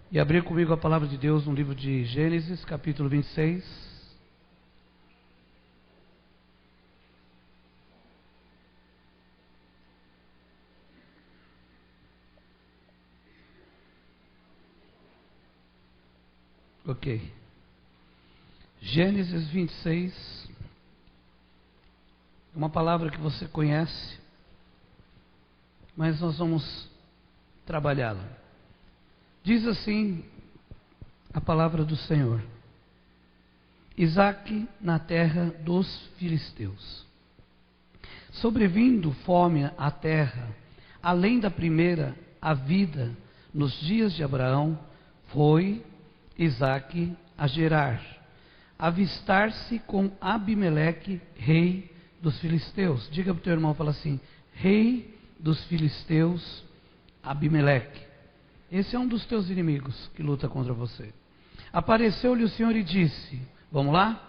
E abrir comigo a palavra de Deus no livro de Gênesis, capítulo 26. Ok. Gênesis 26. É uma palavra que você conhece, mas nós vamos trabalhá-la. Diz assim a palavra do Senhor: Isaque na terra dos filisteus. Sobrevindo fome à terra, além da primeira havida nos dias de Abraão, foi Isaque a Gerar, avistar-se com Abimeleque, rei dos filisteus. Diga para o teu irmão, fala assim: rei dos filisteus, Abimeleque. Esse é um dos teus inimigos que luta contra você. Apareceu-lhe o Senhor e disse, vamos lá?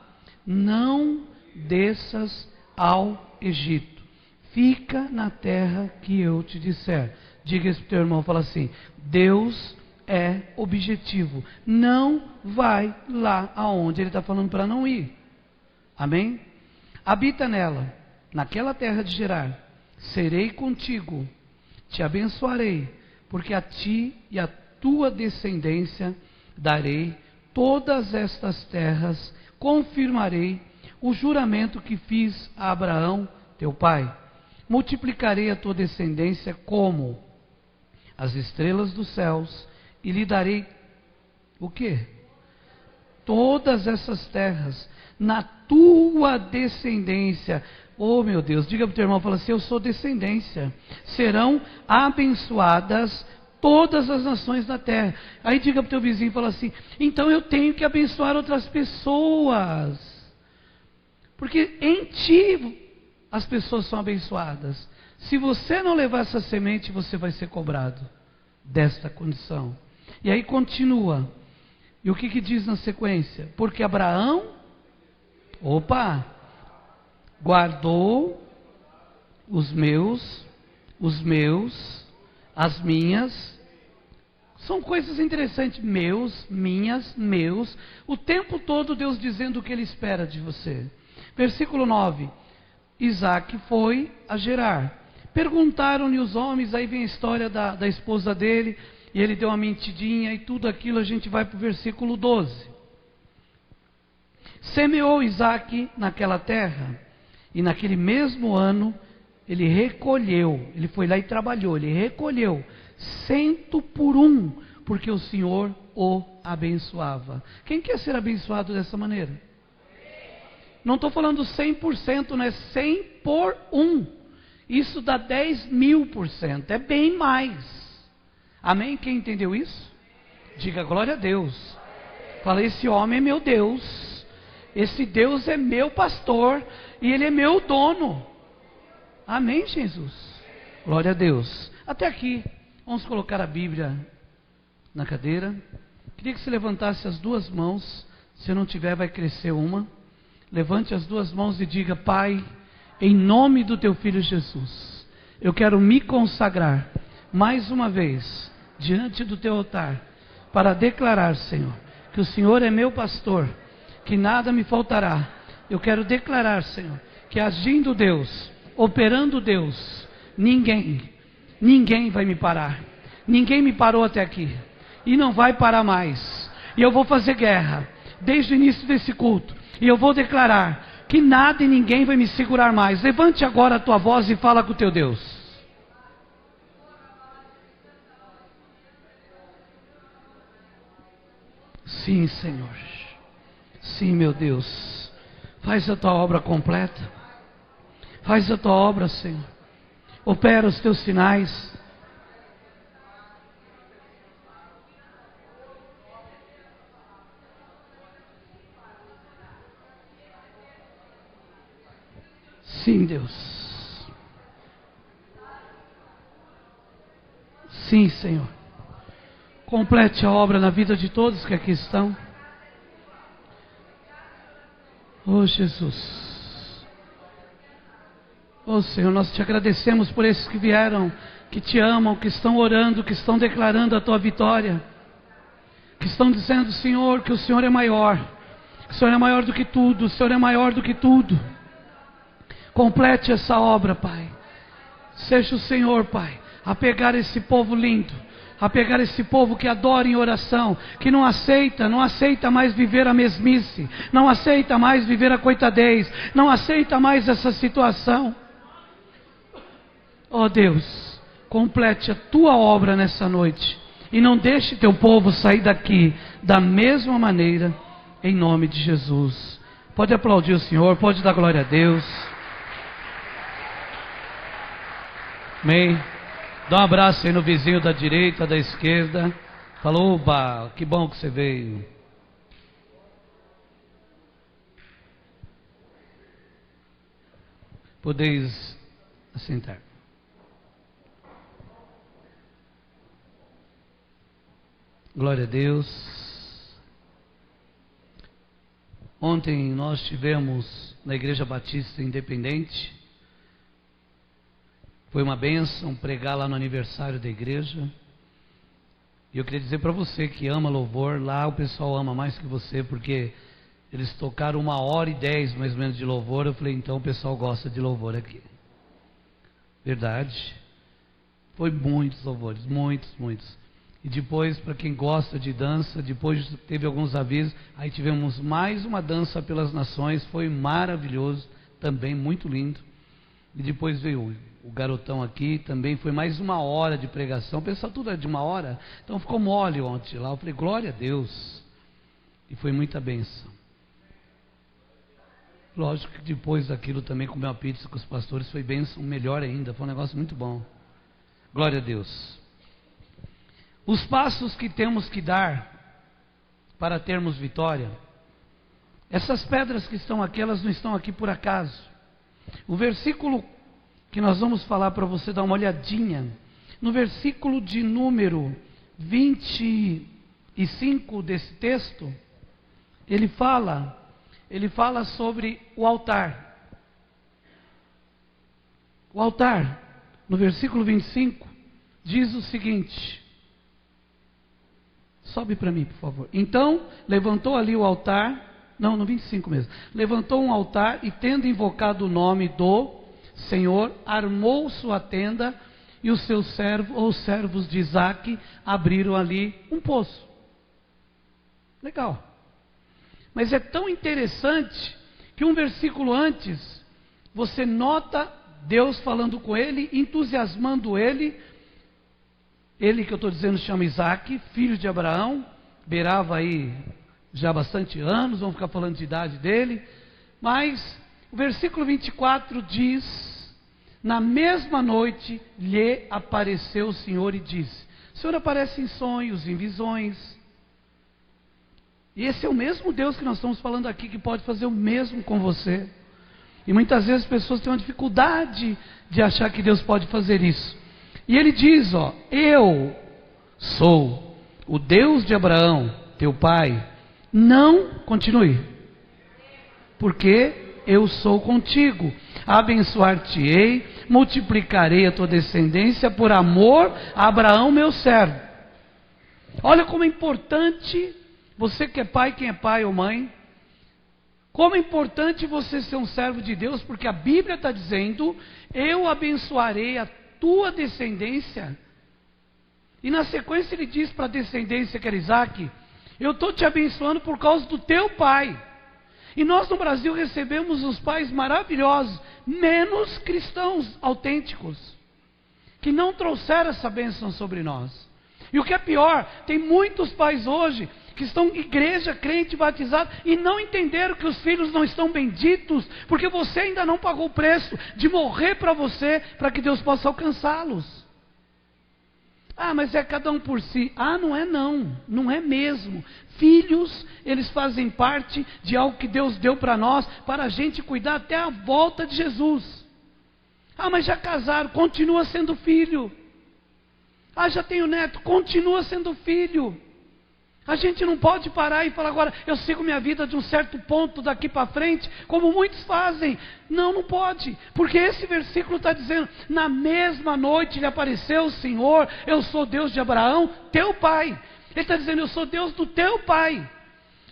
Não desças ao Egito, fica na terra que eu te disser. Diga isso para o teu irmão, fala assim: Deus é objetivo, não vai lá aonde Ele está falando para não ir. Amém? Habita nela, naquela terra de Gerar, serei contigo, te abençoarei, porque a ti e a tua descendência darei todas estas terras, confirmarei o juramento que fiz a Abraão, teu pai. Multiplicarei a tua descendência como as estrelas dos céus, e lhe darei o quê? Todas essas terras na tua descendência. Oh meu Deus, diga para o teu irmão, fala assim: eu sou descendência. Serão abençoadas todas as nações da terra. Aí diga para o teu vizinho, fala assim: então eu tenho que abençoar outras pessoas, porque em ti as pessoas são abençoadas. Se você não levar essa semente, você vai ser cobrado desta condição. E aí continua. E o que diz na sequência? Porque Abraão, guardou os meus, as minhas. São coisas interessantes. Meus, minhas, meus. O tempo todo Deus dizendo o que Ele espera de você. Versículo 9. Isaque foi a Gerar. Perguntaram-lhe os homens, aí vem a história da esposa dele, e ele deu uma mentidinha e tudo aquilo. A gente vai para o versículo 12. Semeou Isaque naquela terra, e naquele mesmo ano ele recolheu, ele foi lá e trabalhou, ele recolheu 100 por 1, porque o Senhor o abençoava. Quem quer ser abençoado dessa maneira? Não estou falando 100%, né? 100 por 1. Isso dá 10.000%, é bem mais. Amém? Quem entendeu isso? Diga glória a Deus. Fala: esse homem é meu Deus, esse Deus é meu pastor, e Ele é meu dono. Amém, Jesus? Glória a Deus. Até aqui, vamos colocar a Bíblia na cadeira. Queria que você levantasse as duas mãos. Se não tiver, vai crescer uma. Levante as duas mãos e diga: Pai, em nome do Teu Filho Jesus, eu quero me consagrar mais uma vez diante do Teu altar, para declarar, Senhor, que o Senhor é meu pastor, que nada me faltará. Eu quero declarar, Senhor, que agindo Deus, operando Deus, ninguém vai me parar. Ninguém me parou até aqui, e não vai parar mais. E eu vou fazer guerra, desde o início desse culto, e eu vou declarar que nada e ninguém vai me segurar mais. Levante agora a tua voz e fala com o teu Deus. Sim, Senhor. Sim, meu Deus. Faz a tua obra completa. Faz a tua obra, Senhor. Opera os teus sinais. Sim, Deus. Sim, Senhor. Complete a obra na vida de todos que aqui estão. Oh, Jesus. Oh, Senhor, nós te agradecemos por esses que vieram, que te amam, que estão orando, que estão declarando a tua vitória. que estão dizendo, Senhor, que o Senhor é maior, que o Senhor é maior do que tudo, o Senhor é maior do que tudo. Complete essa obra, Pai. Seja o Senhor, Pai, a pegar esse povo lindo, a pegar esse povo que adora em oração, que não aceita mais viver a mesmice, não aceita mais viver a coitadez, não aceita mais essa situação. Ó Deus, complete a tua obra nessa noite, e não deixe teu povo sair daqui da mesma maneira, em nome de Jesus. Pode aplaudir o Senhor, pode dar glória a Deus. Amém. Dá um abraço aí no vizinho da direita, da esquerda. Fala, oba, que bom que você veio. Podeis assentar. Glória a Deus. Ontem nós tivemos na Igreja Batista Independente. Foi uma bênção pregar lá no aniversário da igreja. E eu queria dizer para você que ama louvor, lá o pessoal ama mais que você, porque eles tocaram 1h10 mais ou menos de louvor. Eu falei, então o pessoal gosta de louvor aqui. Verdade. Foi muitos louvores, muitos. E depois, para quem gosta de dança, depois teve alguns avisos. Aí tivemos mais uma dança pelas nações, foi maravilhoso, também muito lindo. E depois veio o garotão aqui, também foi mais 1 hora de pregação. Pensou tudo era de 1 hora, então ficou mole ontem lá. Eu falei, glória a Deus. E foi muita bênção. Lógico que depois daquilo também comer uma pizza com os pastores foi bênção, melhor ainda, foi um negócio muito bom. Glória a Deus. Os passos que temos que dar para termos vitória. Essas pedras que estão aqui, elas não estão aqui por acaso. O versículo que nós vamos falar para você dar uma olhadinha, no versículo de número 25 desse texto, ele fala sobre o altar. O altar, no versículo 25, diz o seguinte, sobe para mim, por favor. Então, levantou ali o altar, no 25 mesmo, levantou um altar e tendo invocado o nome do Senhor, armou sua tenda e os seus servos, ou servos de Isaque, abriram ali um poço. Legal. Mas é tão interessante que um versículo antes, você nota Deus falando com ele, entusiasmando ele que eu estou dizendo chama Isaque, filho de Abraão, beirava aí já há bastante anos, vamos ficar falando de idade dele, mas o versículo 24 diz, na mesma noite lhe apareceu o Senhor e disse, o Senhor aparece em sonhos, em visões, e esse é o mesmo Deus que nós estamos falando aqui, que pode fazer o mesmo com você, e muitas vezes as pessoas têm uma dificuldade de achar que Deus pode fazer isso, e ele diz, eu sou o Deus de Abraão, teu pai, não, continue, porque eu sou contigo, abençoar-te-ei, multiplicarei a tua descendência por amor a Abraão meu servo. Olha como é importante, você que é pai, quem é pai ou mãe, como é importante você ser um servo de Deus, porque a Bíblia está dizendo, eu abençoarei a tua descendência, e na sequência ele diz para a descendência que era Isaque, eu estou te abençoando por causa do teu pai. E nós no Brasil recebemos os pais maravilhosos, menos cristãos autênticos, que não trouxeram essa bênção sobre nós. E o que é pior, tem muitos pais hoje, que estão em igreja, crente, batizado, e não entenderam que os filhos não estão benditos, porque você ainda não pagou o preço de morrer para você, para que Deus possa alcançá-los. Ah, mas é cada um por si. Ah, não é mesmo. Filhos, eles fazem parte de algo que Deus deu para nós, para a gente cuidar até a volta de Jesus. Ah, mas já casaram, continua sendo filho. Ah, já tenho neto, continua sendo filho. A gente não pode parar e falar agora, eu sigo minha vida de um certo ponto daqui para frente, como muitos fazem. Não pode, porque esse versículo está dizendo, na mesma noite lhe apareceu o Senhor, eu sou Deus de Abraão, teu pai. Ele está dizendo, eu sou Deus do teu pai.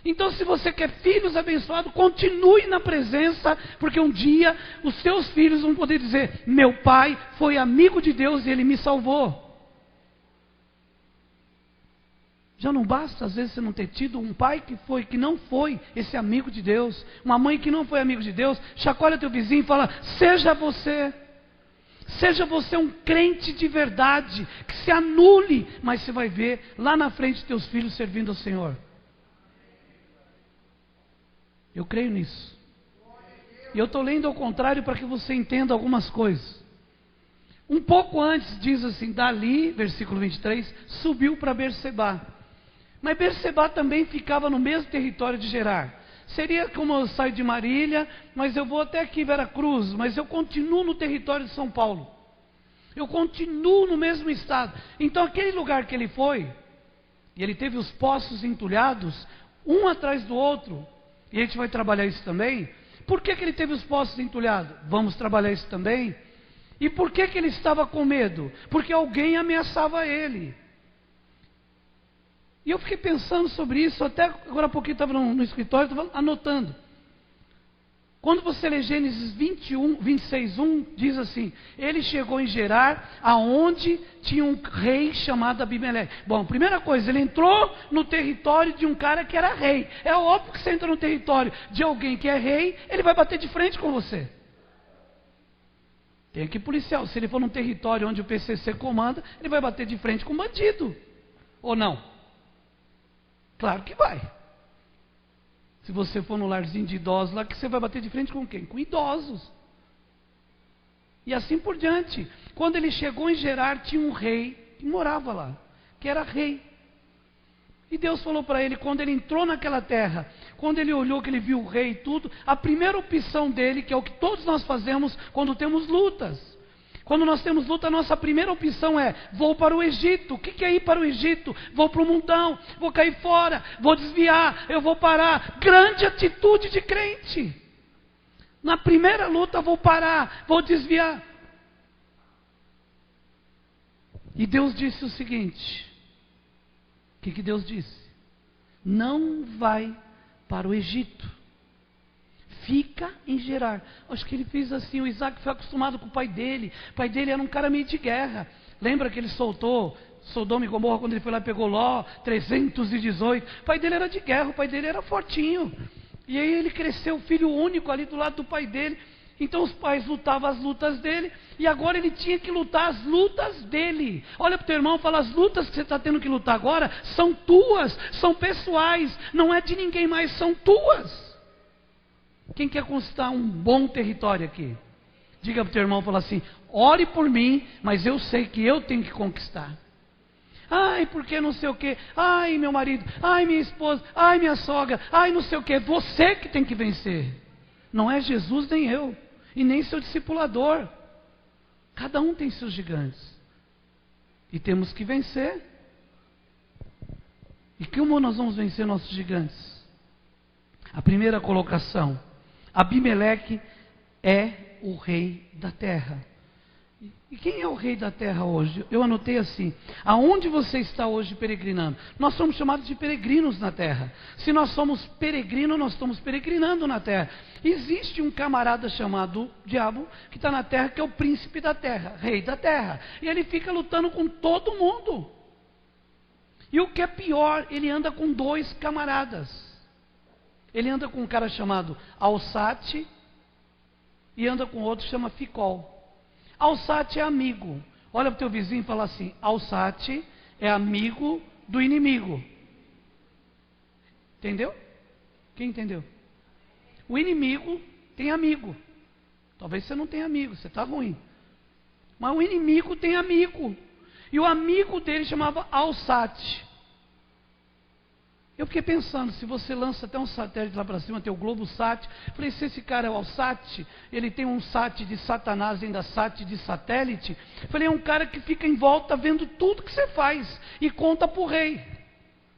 Então, se você quer filhos abençoados, continue na presença, porque um dia os seus filhos vão poder dizer, meu pai foi amigo de Deus e ele me salvou. Já não basta, às vezes, você não ter tido um pai que não foi esse amigo de Deus, uma mãe que não foi amigo de Deus. Chacoalha teu vizinho e fala, seja você um crente de verdade, que se anule, mas você vai ver lá na frente teus filhos servindo ao Senhor. Eu creio nisso. E eu estou lendo ao contrário para que você entenda algumas coisas. Um pouco antes diz assim, dali, versículo 23, subiu para Berseba. Mas Berseba também ficava no mesmo território de Gerar. Seria como eu saio de Marília, mas eu vou até aqui Veracruz, mas eu continuo no território de São Paulo. Eu continuo no mesmo estado. Então aquele lugar que ele foi, e ele teve os poços entulhados, um atrás do outro, e a gente vai trabalhar isso também. Por que ele teve os poços entulhados? Vamos trabalhar isso também. E por que ele estava com medo? Porque alguém ameaçava ele. E eu fiquei pensando sobre isso, até agora há pouquinho estava no escritório, estava anotando. Quando você lê Gênesis 26:1, diz assim, ele chegou em Gerar, aonde tinha um rei chamado Abimeleque. Bom, primeira coisa, ele entrou no território de um cara que era rei. É óbvio que você entra no território de alguém que é rei, ele vai bater de frente com você. Tem aqui policial, se ele for num território onde o PCC comanda, ele vai bater de frente com o bandido. Ou não? Claro que vai. Se você for no larzinho de idosos lá, que você vai bater de frente com quem? Com idosos. E assim por diante. Quando ele chegou em Gerar, tinha um rei que morava lá, que era rei. E Deus falou para ele, quando ele entrou naquela terra, quando ele olhou que ele viu o rei e tudo, a primeira opção dele, que é o que todos nós fazemos quando temos lutas. Quando nós temos luta, a nossa primeira opção é, vou para o Egito. O que é ir para o Egito? Vou para o mundão, vou cair fora, vou desviar, eu vou parar. Grande atitude de crente. Na primeira luta vou parar, vou desviar. E Deus disse o seguinte, o que Deus disse? Não vai para o Egito. Fica em Gerar. Acho que ele fez assim, o Isaac foi acostumado com o pai dele. O pai dele era um cara meio de guerra. Lembra que ele soltou Sodoma e Gomorra quando ele foi lá e pegou Ló, 318. O pai dele era de guerra, o pai dele era fortinho. E aí ele cresceu, filho único ali do lado do pai dele. Então os pais lutavam as lutas dele, e agora ele tinha que lutar as lutas dele. Olha para o teu irmão e fala, as lutas que você está tendo que lutar agora são tuas, são pessoais, não é de ninguém mais, são tuas. Quem quer conquistar um bom território aqui? Diga para o teu irmão, fala assim, ore por mim, mas eu sei que eu tenho que conquistar. Ai, porque não sei o que, ai meu marido, ai minha esposa, ai minha sogra, ai não sei o que, você que tem que vencer. Não é Jesus nem eu, e nem seu discipulador. Cada um tem seus gigantes. E temos que vencer. E como nós vamos vencer nossos gigantes? A primeira colocação, Abimeleque é o rei da terra. E quem é o rei da terra hoje? Eu anotei assim, aonde você está hoje peregrinando? Nós somos chamados de peregrinos na terra. Se nós somos peregrinos, nós estamos peregrinando na terra. Existe um camarada chamado diabo, que está na terra, que é o príncipe da terra, rei da terra. E ele fica lutando com todo mundo. E o que é pior, ele anda com dois camaradas. Ele anda com um cara chamado Alsate e anda com outro que chama Ficol. Alsate é amigo. Olha para o teu vizinho e fala assim, Alsate é amigo do inimigo. Entendeu? Quem entendeu? O inimigo tem amigo. Talvez você não tenha amigo, você está ruim. Mas o inimigo tem amigo. E o amigo dele chamava Alsate. Eu fiquei pensando, se você lança até um satélite lá para cima, tem o Globosat, falei, se esse cara é o Alsat, ele tem um sat de Satanás, ainda sat de satélite, falei, é um cara que fica em volta vendo tudo que você faz e conta para o rei.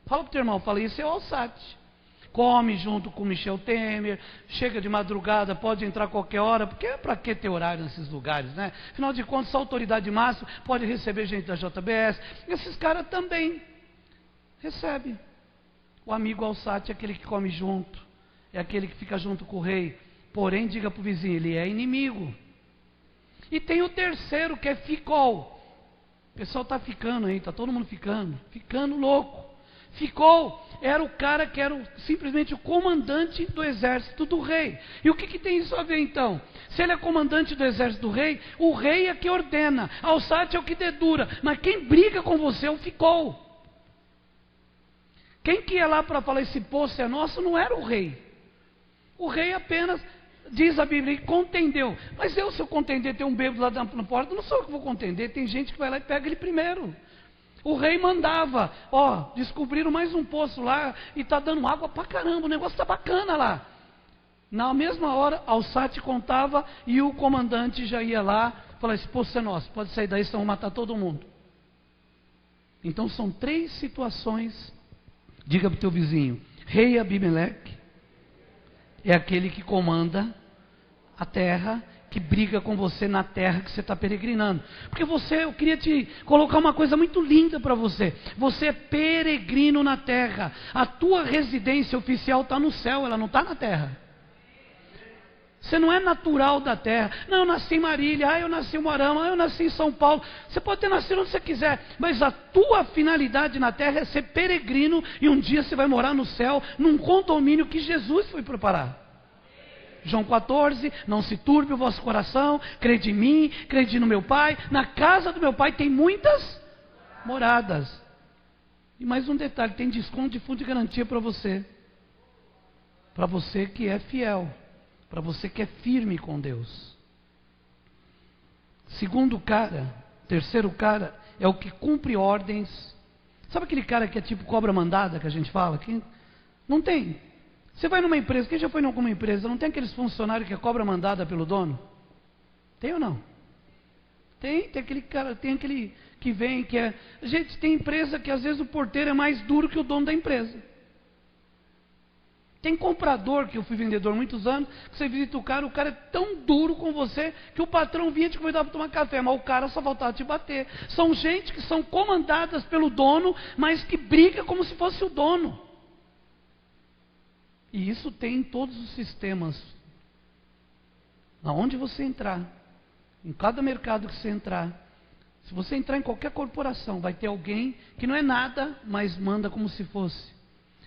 Fala para o teu irmão, fala, esse é o Alsat. Come junto com Michel Temer, chega de madrugada, pode entrar a qualquer hora, porque é para que ter horário nesses lugares, né? Afinal de contas, a autoridade máxima pode receber gente da JBS, esses caras também. Recebe. O amigo alçate é aquele que come junto, é aquele que fica junto com o rei. Porém, diga para o vizinho, ele é inimigo. E tem o terceiro, que é ficol. O pessoal está ficando aí, está todo mundo ficando louco. Ficol era o cara que era simplesmente o comandante do exército do rei. E o que tem isso a ver então? Se ele é comandante do exército do rei, o rei é que ordena, alçate é o que dedura, mas quem briga com você é o ficol. Quem que ia lá para falar esse poço é nosso não era o rei. O rei apenas, diz a Bíblia, contendeu. Mas se eu contender, tem um bêbado lá na porta, não sou eu que vou contender, tem gente que vai lá e pega ele primeiro. O rei mandava, descobriram mais um poço lá e está dando água pra caramba, o negócio está bacana lá. Na mesma hora, alçate contava e o comandante já ia lá, falava, esse poço é nosso, pode sair daí, senão vão matar todo mundo. Então são 3 situações. Diga para o teu vizinho, rei Abimeleque é aquele que comanda a terra, que briga com você na terra que você está peregrinando. Porque eu queria te colocar uma coisa muito linda para você. Você é peregrino na terra. A tua residência oficial está no céu, ela não está na terra. Você não é natural da terra. Não, eu nasci em Marília, eu nasci em Moarama, eu nasci em São Paulo. Você pode ter nascido onde você quiser, mas a tua finalidade na terra é ser peregrino e um dia você vai morar no céu, num condomínio que Jesus foi preparar. João 14, não se turbe o vosso coração, crede em mim, crede no meu Pai, na casa do meu Pai tem muitas moradas. E mais um detalhe, tem desconto de fundo de garantia para você que é fiel, para você que é firme com Deus. Terceiro cara, é o que cumpre ordens. Sabe aquele cara que é tipo cobra mandada, que a gente fala? Que não tem. Você vai numa empresa, quem já foi em alguma empresa, não tem aqueles funcionários que é cobra mandada pelo dono? Tem ou não? Tem aquele cara, tem aquele que vem, que é... Gente, tem empresa que às vezes o porteiro é mais duro que o dono da empresa. Tem comprador, que eu fui vendedor há muitos anos, que você visita o cara é tão duro com você, que o patrão vinha te convidar para tomar café, mas o cara só voltava a te bater. São gente que são comandadas pelo dono, mas que briga como se fosse o dono. E isso tem em todos os sistemas. Aonde você entrar, em cada mercado que você entrar, se você entrar em qualquer corporação, vai ter alguém que não é nada, mas manda como se fosse.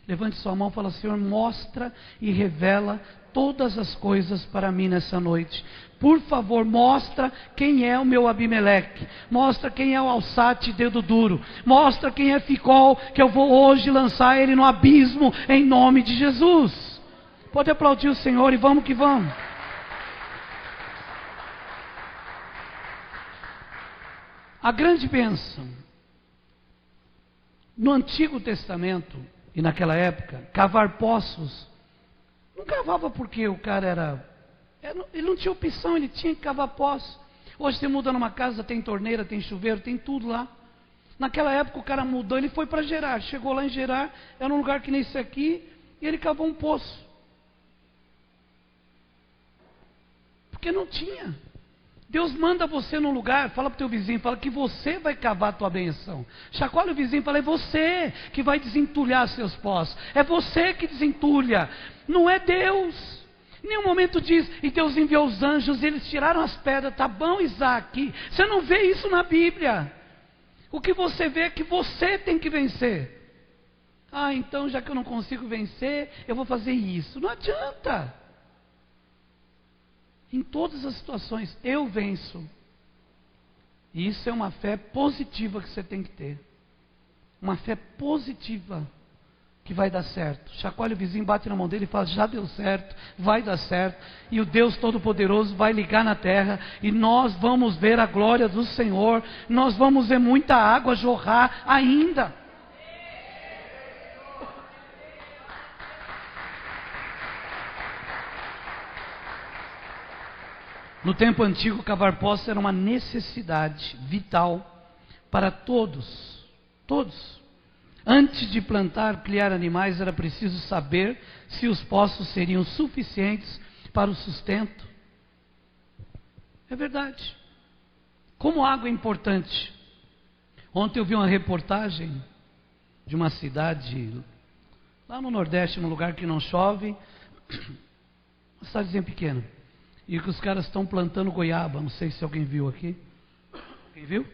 Levante sua mão e fala, Senhor, mostra e revela todas as coisas para mim nessa noite. Por favor, mostra quem é o meu Abimeleque. Mostra quem é o alçate dedo duro. Mostra quem é Ficol, que eu vou hoje lançar ele no abismo, em nome de Jesus. Pode aplaudir o Senhor e vamos que vamos. A grande bênção. No Antigo Testamento, e naquela época, cavar poços, não cavava porque o cara ele não tinha opção, ele tinha que cavar poços. Hoje você muda numa casa, tem torneira, tem chuveiro, tem tudo lá. Naquela época o cara mudou, ele foi para Gerar, chegou lá em Gerar, era um lugar que nem esse aqui, e ele cavou um poço. Porque não tinha. Deus manda você num lugar, fala para o teu vizinho, fala que você vai cavar a tua benção. Chacoalha o vizinho e fala, é você que vai desentulhar seus poços. É você que desentulha, não é Deus. Em nenhum momento diz, e Deus enviou os anjos, eles tiraram as pedras, tá bom, Isaac? Você não vê isso na Bíblia. O que você vê é que você tem que vencer. Ah, então já que eu não consigo vencer, eu vou fazer isso. Não adianta. Em todas as situações, eu venço. E isso é uma fé positiva que você tem que ter. Uma fé positiva que vai dar certo. Chacoalha o vizinho, bate na mão dele e fala, já deu certo, vai dar certo. E o Deus Todo-Poderoso vai ligar na terra. E nós vamos ver a glória do Senhor. Nós vamos ver muita água jorrar ainda. No tempo antigo, cavar poços era uma necessidade vital para todos. Todos. Antes de plantar, criar animais, era preciso saber se os poços seriam suficientes para o sustento. É verdade. Como água é importante. Ontem eu vi uma reportagem de uma cidade lá no Nordeste, num lugar que não chove, uma cidadezinha pequena, e que os caras estão plantando goiaba. Não sei se alguém viu aqui. Quem viu?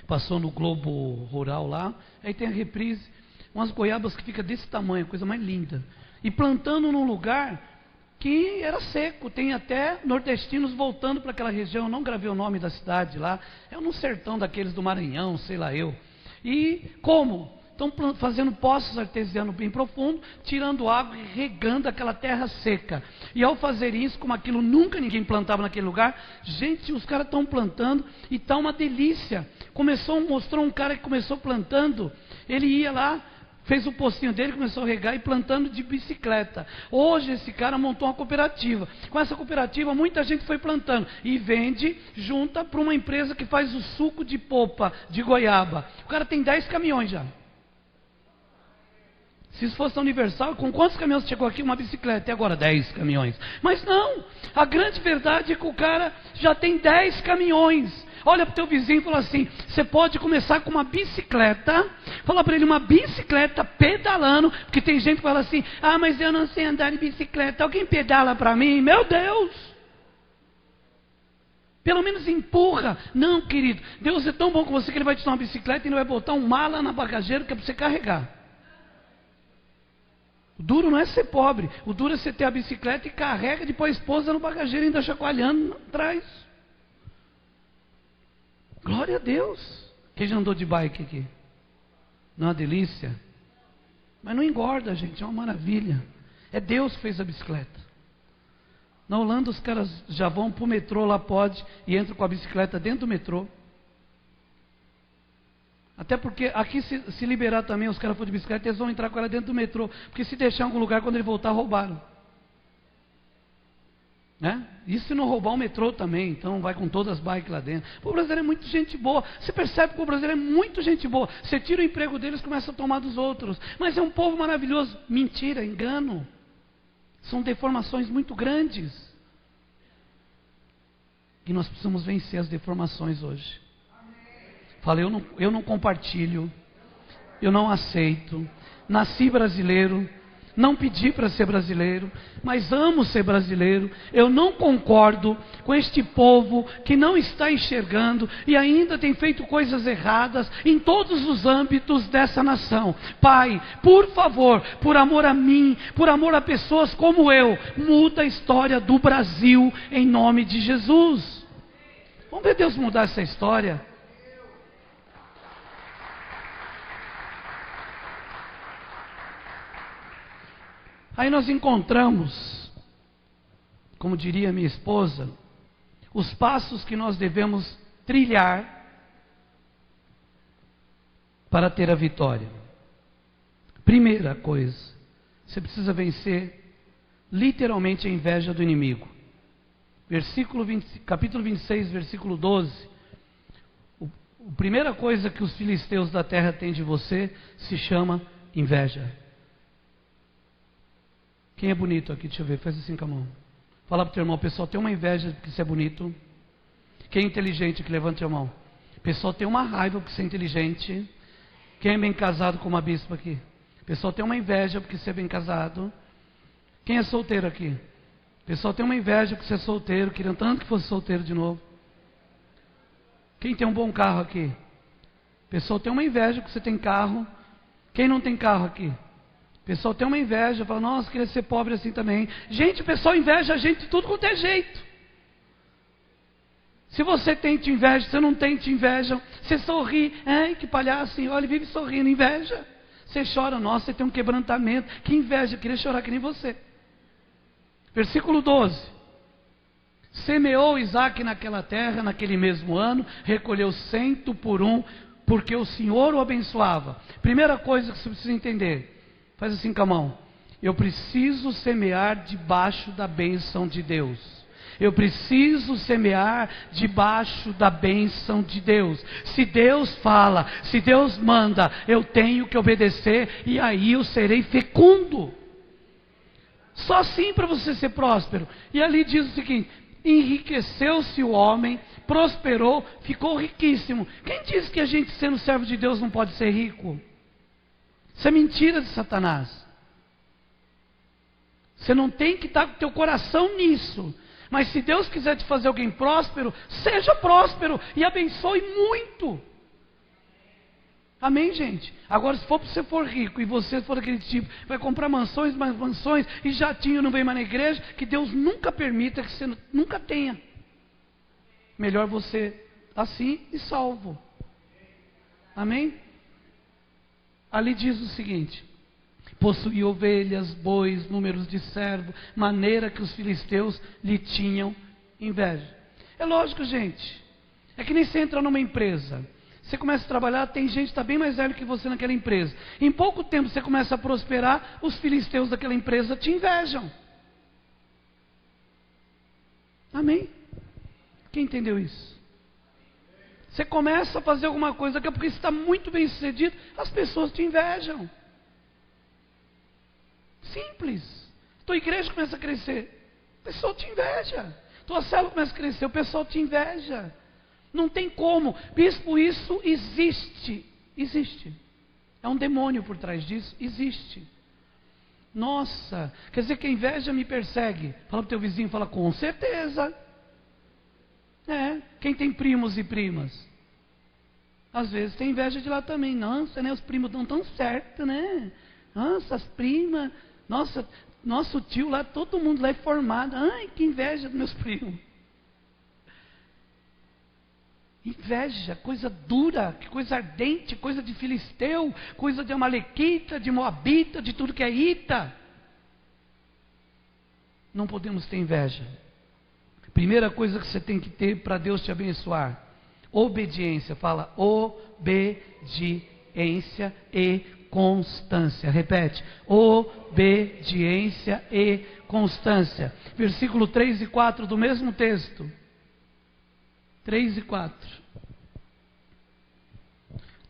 Passou no Globo Rural lá, aí tem a reprise, umas goiabas que ficam desse tamanho, coisa mais linda, e plantando num lugar que era seco. Tem até nordestinos voltando para aquela região. Eu não gravei o nome da cidade lá, é num sertão daqueles do Maranhão, sei lá eu. E como? Estão fazendo poços artesianos bem profundos, tirando água e regando aquela terra seca. E ao fazer isso, como aquilo nunca ninguém plantava naquele lugar, gente, os caras estão plantando e está uma delícia. Mostrou um cara que começou plantando, ele ia lá, fez o pocinho dele, começou a regar e plantando de bicicleta. Hoje esse cara montou uma cooperativa. Com essa cooperativa muita gente foi plantando e vende, junta para uma empresa que faz o suco de polpa de goiaba. O cara tem 10 caminhões já. Se isso fosse a Universal, com quantos caminhões chegou aqui uma bicicleta? E agora 10 caminhões. Mas não, a grande verdade é que o cara já tem 10 caminhões. Olha para o teu vizinho e fala assim: você pode começar com uma bicicleta. Fala para ele, uma bicicleta pedalando. Porque tem gente que fala assim: ah, mas eu não sei andar de bicicleta. Alguém pedala para mim? Meu Deus! Pelo menos empurra. Não, querido, Deus é tão bom com você que Ele vai te dar uma bicicleta e Ele vai botar um mala na bagageira que é para você carregar. O duro não é ser pobre, o duro é você ter a bicicleta e carrega, depois a esposa no bagageiro ainda chacoalhando atrás. Glória a Deus. Quem já andou de bike aqui? Não é uma delícia? Mas não engorda, gente, é uma maravilha. É Deus que fez a bicicleta. Na Holanda os caras já vão para o metrô, lá pode, e entram com a bicicleta dentro do metrô. Até porque aqui se liberar também, os caras for de bicicleta, eles vão entrar com ela dentro do metrô. Porque se deixar em algum lugar, quando ele voltar, roubaram. Né? E se não roubar o metrô também, então vai com todas as bikes lá dentro. O brasileiro é muito gente boa. Você percebe que o brasileiro é muito gente boa. Você tira o emprego deles, começa a tomar dos outros. Mas é um povo maravilhoso. Mentira, engano. São deformações muito grandes. E nós precisamos vencer as deformações hoje. Falei, eu não compartilho, eu não aceito, nasci brasileiro, não pedi para ser brasileiro, mas amo ser brasileiro. Eu não concordo com este povo que não está enxergando e ainda tem feito coisas erradas em todos os âmbitos dessa nação. Pai, por favor, por amor a mim, por amor a pessoas como eu, muda a história do Brasil em nome de Jesus. Vamos ver Deus mudar essa história. Aí nós encontramos, como diria minha esposa, os passos que nós devemos trilhar para ter a vitória. Primeira coisa, você precisa vencer literalmente a inveja do inimigo. Capítulo 26, versículo 12. A primeira coisa que os filisteus da terra têm de você se chama inveja. Quem é bonito aqui? Deixa eu ver, faz assim com a mão. Fala para o teu irmão, pessoal, tem uma inveja porque você é bonito. Quem é inteligente que levante a mão? Pessoal, tem uma raiva porque você é inteligente. Quem é bem casado com uma bispa aqui? Pessoal, tem uma inveja porque você é bem casado. Quem é solteiro aqui? Pessoal, tem uma inveja porque você é solteiro, queriam tanto que fosse solteiro de novo. Quem tem um bom carro aqui? Pessoal, tem uma inveja porque você tem carro. Quem não tem carro aqui? Pessoal tem uma inveja, fala, nossa, queria ser pobre assim também. Gente, o pessoal inveja a gente de tudo quanto é jeito. Se você tem te inveja, você não tem te inveja. Você sorri, ai que palhaço, olha, vive sorrindo, inveja. Você chora, nossa, você tem um quebrantamento. Que inveja, eu queria chorar que nem você. Versículo 12. Semeou Isaac naquela terra, naquele mesmo ano, recolheu 100 por um, porque o Senhor o abençoava. Primeira coisa que você precisa entender. Faz assim com a mão. Eu preciso semear debaixo da bênção de Deus. Eu preciso semear debaixo da bênção de Deus. Se Deus fala, se Deus manda, eu tenho que obedecer e aí eu serei fecundo. Só assim para você ser próspero. E ali diz o seguinte: enriqueceu-se o homem, prosperou, ficou riquíssimo. Quem diz que a gente sendo servo de Deus não pode ser rico? Isso é mentira de Satanás. Você não tem que estar com o teu coração nisso. Mas se Deus quiser te fazer alguém próspero, seja próspero e abençoe muito. Amém, gente? Agora, se você for rico e você for aquele tipo, vai comprar mansões, mais mansões, e jatinho não vem mais na igreja, que Deus nunca permita que você nunca tenha. Melhor você assim e salvo. Amém? Ali diz o seguinte: possuía ovelhas, bois, números de servo, maneira que os filisteus lhe tinham inveja. É lógico, gente. É que nem você entra numa empresa. Você começa a trabalhar, tem gente que está bem mais velho que você naquela empresa. Em pouco tempo você começa a prosperar, os filisteus daquela empresa te invejam. Amém? Quem entendeu isso? Você começa a fazer alguma coisa, daqui a pouco você está muito bem sucedido, as pessoas te invejam. Simples. Tua igreja começa a crescer, o pessoal te inveja. Tua célula começa a crescer, o pessoal te inveja. Não tem como. Bispo, isso existe. Existe. É um demônio por trás disso. Existe. Nossa, quer dizer que a inveja me persegue. Fala para o teu vizinho, fala, com certeza. Quem tem primos e primas? Às vezes tem inveja de lá também. Nossa, né, os primos não tão certo, né? Nossa, as primas. Nossa, nosso tio lá, todo mundo lá é formado. Ai, que inveja dos meus primos. Inveja, coisa dura, coisa ardente, coisa de filisteu, coisa de amalequita, de moabita, de tudo que é ita. Não podemos ter inveja. Primeira coisa que você tem que ter para Deus te abençoar: obediência. Fala, obediência e constância. Repete, obediência e constância. Versículo 3 e 4 do mesmo texto. 3 e 4.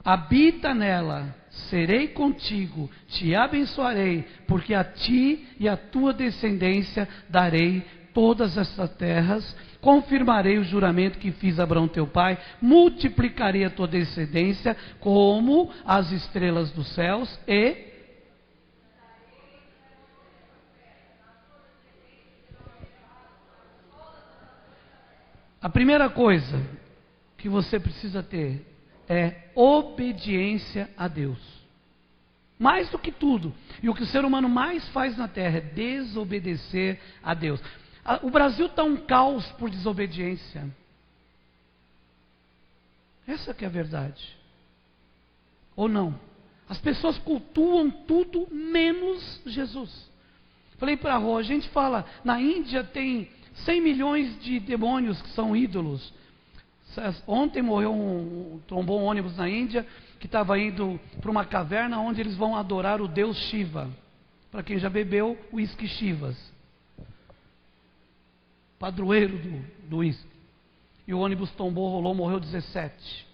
Habita nela, serei contigo, te abençoarei, porque a ti e a tua descendência darei todas estas terras, confirmarei o juramento que fiz a Abraão teu pai, multiplicarei a tua descendência como as estrelas dos céus e... A primeira coisa que você precisa ter é obediência a Deus. Mais do que tudo. E o que o ser humano mais faz na terra é desobedecer a Deus. O Brasil está um caos por desobediência. Essa que é a verdade. Ou não? As pessoas cultuam tudo menos Jesus. Falei para a Rô, a gente fala, na Índia tem 100 milhões de demônios que são ídolos. Ontem tombou um ônibus na Índia que estava indo para uma caverna onde eles vão adorar o deus Shiva. Para quem já bebeu uísque Shivas, padroeiro do uísque. E o ônibus tombou, rolou, morreu 17.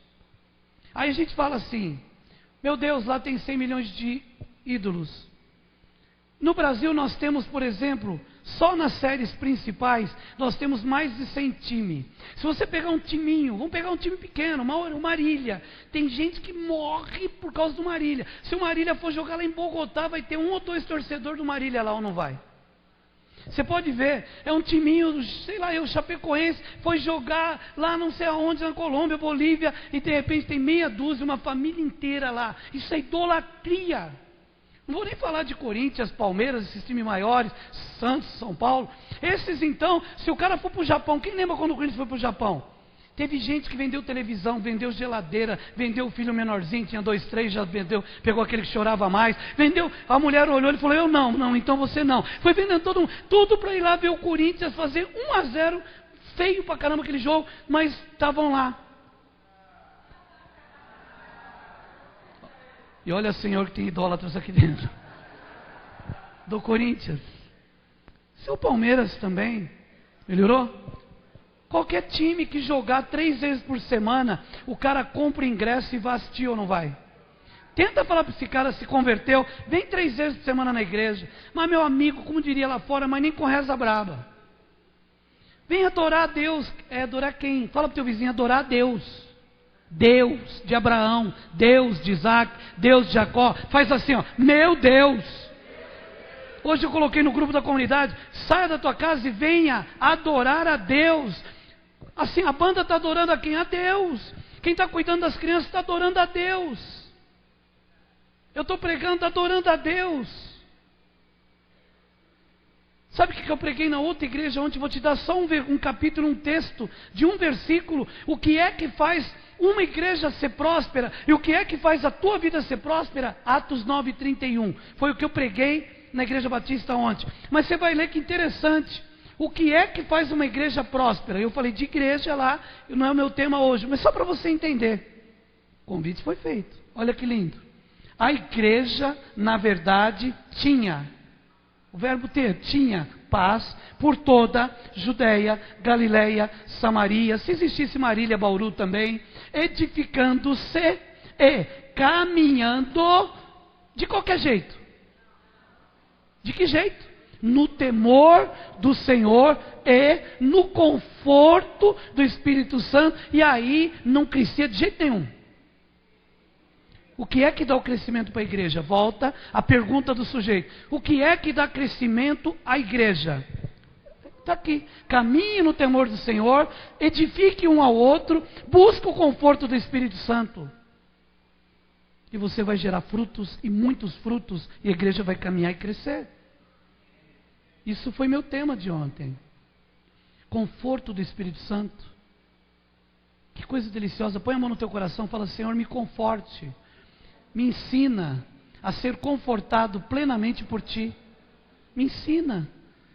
Aí a gente fala assim, meu Deus, lá tem 100 milhões de ídolos. No Brasil nós temos, por exemplo, só nas séries principais, nós temos mais de 100 times. Se você pegar um timinho, vamos pegar um time pequeno, uma Marília. Tem gente que morre por causa do Marília. Se o Marília for jogar lá em Bogotá, vai ter 1 ou 2 torcedores do Marília lá ou não vai? Você pode ver, é um timinho, sei lá, o Chapecoense foi jogar lá não sei aonde, na Colômbia, Bolívia, e de repente tem meia dúzia, uma família inteira lá. Isso é idolatria. Não vou nem falar de Corinthians, Palmeiras, esses times maiores, Santos, São Paulo. Esses então, se o cara for para o Japão, quem lembra quando o Corinthians foi para o Japão? Teve gente que vendeu televisão, vendeu geladeira, vendeu o filho menorzinho, tinha 2, 3, já vendeu, pegou aquele que chorava mais, vendeu, a mulher olhou e falou, eu não, então você não. Foi vendendo tudo para ir lá ver o Corinthians fazer 1-0, feio pra caramba aquele jogo, mas estavam lá. E olha, Senhor, que tem idólatras aqui dentro do Corinthians. Seu Palmeiras também, melhorou? Qualquer time que jogar 3 vezes por semana, o cara compra o ingresso e vai assistir ou não vai? Tenta falar para esse cara, se converteu, vem 3 vezes por semana na igreja. Mas meu amigo, como diria lá fora, mas nem com reza braba. Vem adorar a Deus. É adorar quem? Fala para o teu vizinho, adorar a Deus. Deus de Abraão, Deus de Isaac, Deus de Jacó. Faz assim, ó, meu Deus. Hoje eu coloquei no grupo da comunidade, saia da tua casa e venha adorar a Deus. Assim, a banda está adorando a quem? A Deus. Quem está cuidando das crianças está adorando a Deus. Eu estou pregando, adorando a Deus. Sabe o que eu preguei na outra igreja ontem? Vou te dar só um capítulo, um texto de um versículo. O que é que faz uma igreja ser próspera? E o que é que faz a tua vida ser próspera? Atos 9:31. Foi o que eu preguei na Igreja Batista ontem. Mas você vai ler que interessante. O que é que faz uma igreja próspera? Eu falei de igreja lá, não é o meu tema hoje, mas só para você entender. O convite foi feito. Olha que lindo. A igreja, na verdade, tinha, o verbo ter, tinha paz por toda Judeia, Galileia, Samaria, se existisse Marília, Bauru também, edificando-se e caminhando de qualquer jeito. De que jeito? No temor do Senhor e no conforto do Espírito Santo. E aí não crescia de jeito nenhum. O que é que dá o crescimento para a igreja? Volta a pergunta do sujeito. O que é que dá crescimento à igreja? Está aqui. Caminhe no temor do Senhor, edifique um ao outro, busque o conforto do Espírito Santo. E você vai gerar frutos, e muitos frutos, e a igreja vai caminhar e crescer. Isso foi meu tema de ontem. Conforto do Espírito Santo. Que coisa deliciosa. Põe a mão no teu coração e fala: Senhor, me conforte. Me ensina a ser confortado plenamente por Ti. Me ensina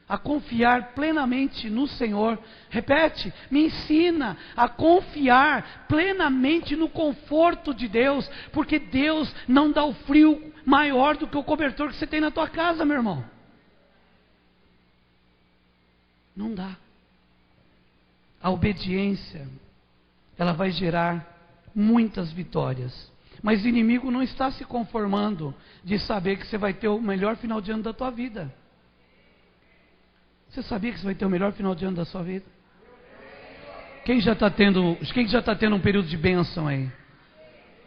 a confiar plenamente no Senhor. Repete: me ensina a confiar plenamente no conforto de Deus. Porque Deus não dá o frio maior do que o cobertor que você tem na tua casa, meu irmão. Não dá. A obediência, ela vai gerar muitas vitórias. Mas o inimigo não está se conformando de saber que você vai ter o melhor final de ano da tua vida. Você sabia que você vai ter o melhor final de ano da sua vida? Quem já está tendo um período de bênção aí?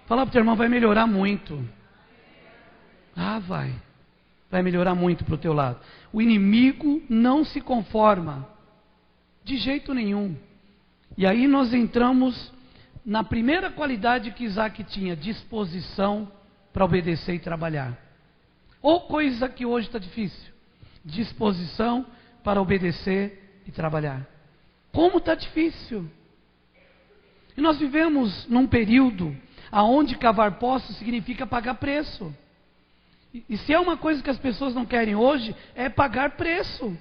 Fala para o teu irmão, vai melhorar muito. Ah, vai melhorar muito para o teu lado. O inimigo não se conforma de jeito nenhum. E aí nós entramos na primeira qualidade que Isaac tinha: disposição para obedecer e trabalhar. Ou coisa que hoje está difícil: disposição para obedecer e trabalhar. Como está difícil. E nós vivemos num período onde cavar poços significa pagar preço. E se é uma coisa que as pessoas não querem hoje, é pagar preço.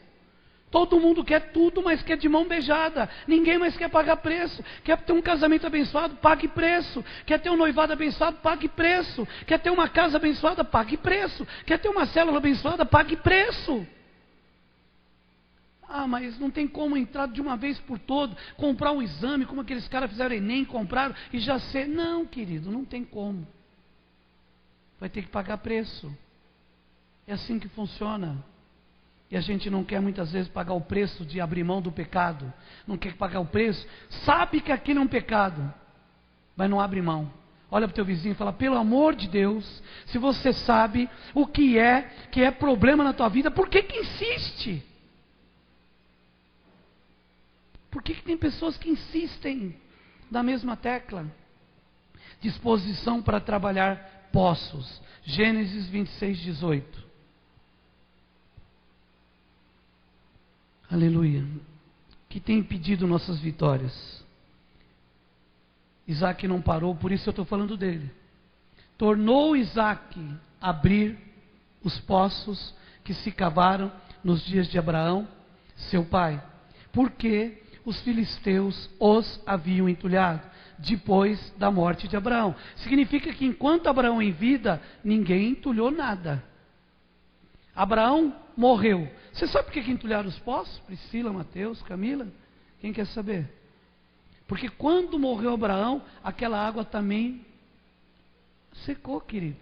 Todo mundo quer tudo, mas quer de mão beijada. Ninguém mais quer pagar preço. Quer ter um casamento abençoado? Pague preço. Quer ter um noivado abençoado? Pague preço. Quer ter uma casa abençoada? Pague preço. Quer ter uma célula abençoada? Pague preço. Ah, mas não tem como entrar de uma vez por todo, comprar um exame, como aqueles caras fizeram Enem, compraram e já sei. Não, querido, não tem como. Vai ter que pagar preço. É assim que funciona. E a gente não quer muitas vezes pagar o preço de abrir mão do pecado. Não quer pagar o preço. Sabe que aquilo é um pecado, mas não abre mão. Olha para o teu vizinho e fala: pelo amor de Deus, se você sabe o que é problema na tua vida, por que insiste? Por que tem pessoas que insistem na mesma tecla? Disposição para trabalhar poços. Gênesis 26:18. Aleluia. Que tem impedido nossas vitórias. Isaac não parou, por isso eu estou falando dele. Tornou Isaac a abrir os poços que se cavaram nos dias de Abraão, seu pai, porque os filisteus os haviam entulhado depois da morte de Abraão. Significa que enquanto Abraão em vida, ninguém entulhou nada. Abraão morreu. Você sabe por que entulharam os poços? Priscila, Mateus, Camila? Quem quer saber? Porque quando morreu Abraão, aquela água também secou, querido.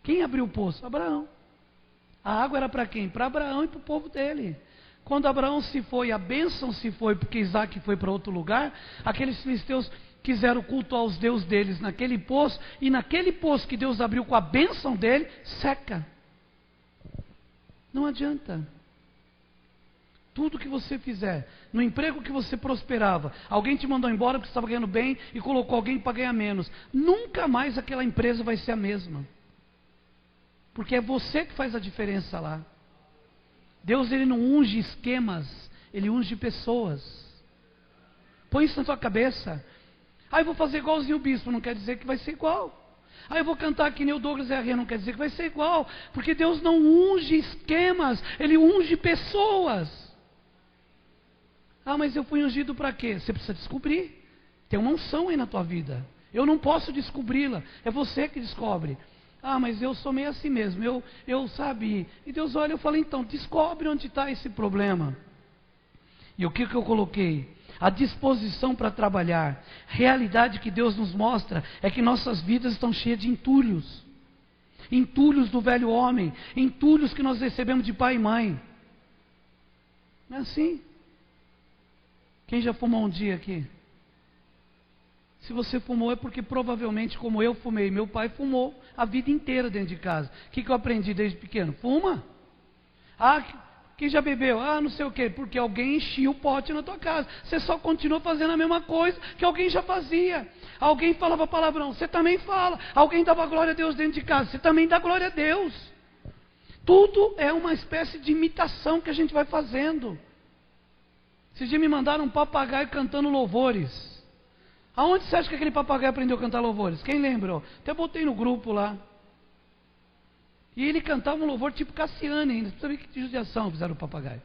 Quem abriu o poço? Abraão. A água era para quem? Para Abraão e para o povo dele. Quando Abraão se foi, a bênção se foi, porque Isaac foi para outro lugar, aqueles filisteus quiseram cultuar os deuses deles naquele poço, e naquele poço que Deus abriu com a bênção dele, seca. Não adianta. Tudo que você fizer, no emprego que você prosperava, alguém te mandou embora porque você estava ganhando bem e colocou alguém para ganhar menos, nunca mais aquela empresa vai ser a mesma. Porque é você que faz a diferença lá. Deus, ele não unge esquemas, ele unge pessoas. Põe isso na tua cabeça. Eu vou fazer igualzinho o bispo, não quer dizer que vai ser igual. Eu vou cantar que nem o Douglas R. não quer dizer que vai ser igual. Porque Deus não unge esquemas, ele unge pessoas. Mas eu fui ungido para quê? Você precisa descobrir. Tem uma unção aí na tua vida. Eu não posso descobri-la, é você que descobre. Mas eu sou meio assim mesmo, eu sabe. E Deus olha, eu falo, então, descobre onde está esse problema. E o que eu coloquei? A disposição para trabalhar. Realidade que Deus nos mostra é que nossas vidas estão cheias de entulhos. Entulhos do velho homem, entulhos que nós recebemos de pai e mãe. Não é assim? Quem já fumou um dia aqui? Se você fumou é porque provavelmente, como eu fumei, meu pai fumou a vida inteira dentro de casa. O que eu aprendi desde pequeno? Fuma. Quem já bebeu? Não sei o quê. Porque alguém enchia o pote na tua casa. Você só continua fazendo a mesma coisa que alguém já fazia. Alguém falava palavrão, você também fala. Alguém dava glória a Deus dentro de casa, você também dá glória a Deus. Tudo é uma espécie de imitação que a gente vai fazendo. Esses dias me mandaram um papagaio cantando louvores. Aonde você acha que aquele papagaio aprendeu a cantar louvores? Quem lembra? Até botei no grupo lá. E ele cantava um louvor tipo Cassiane ainda. Você sabe que judiação fizeram o papagaio.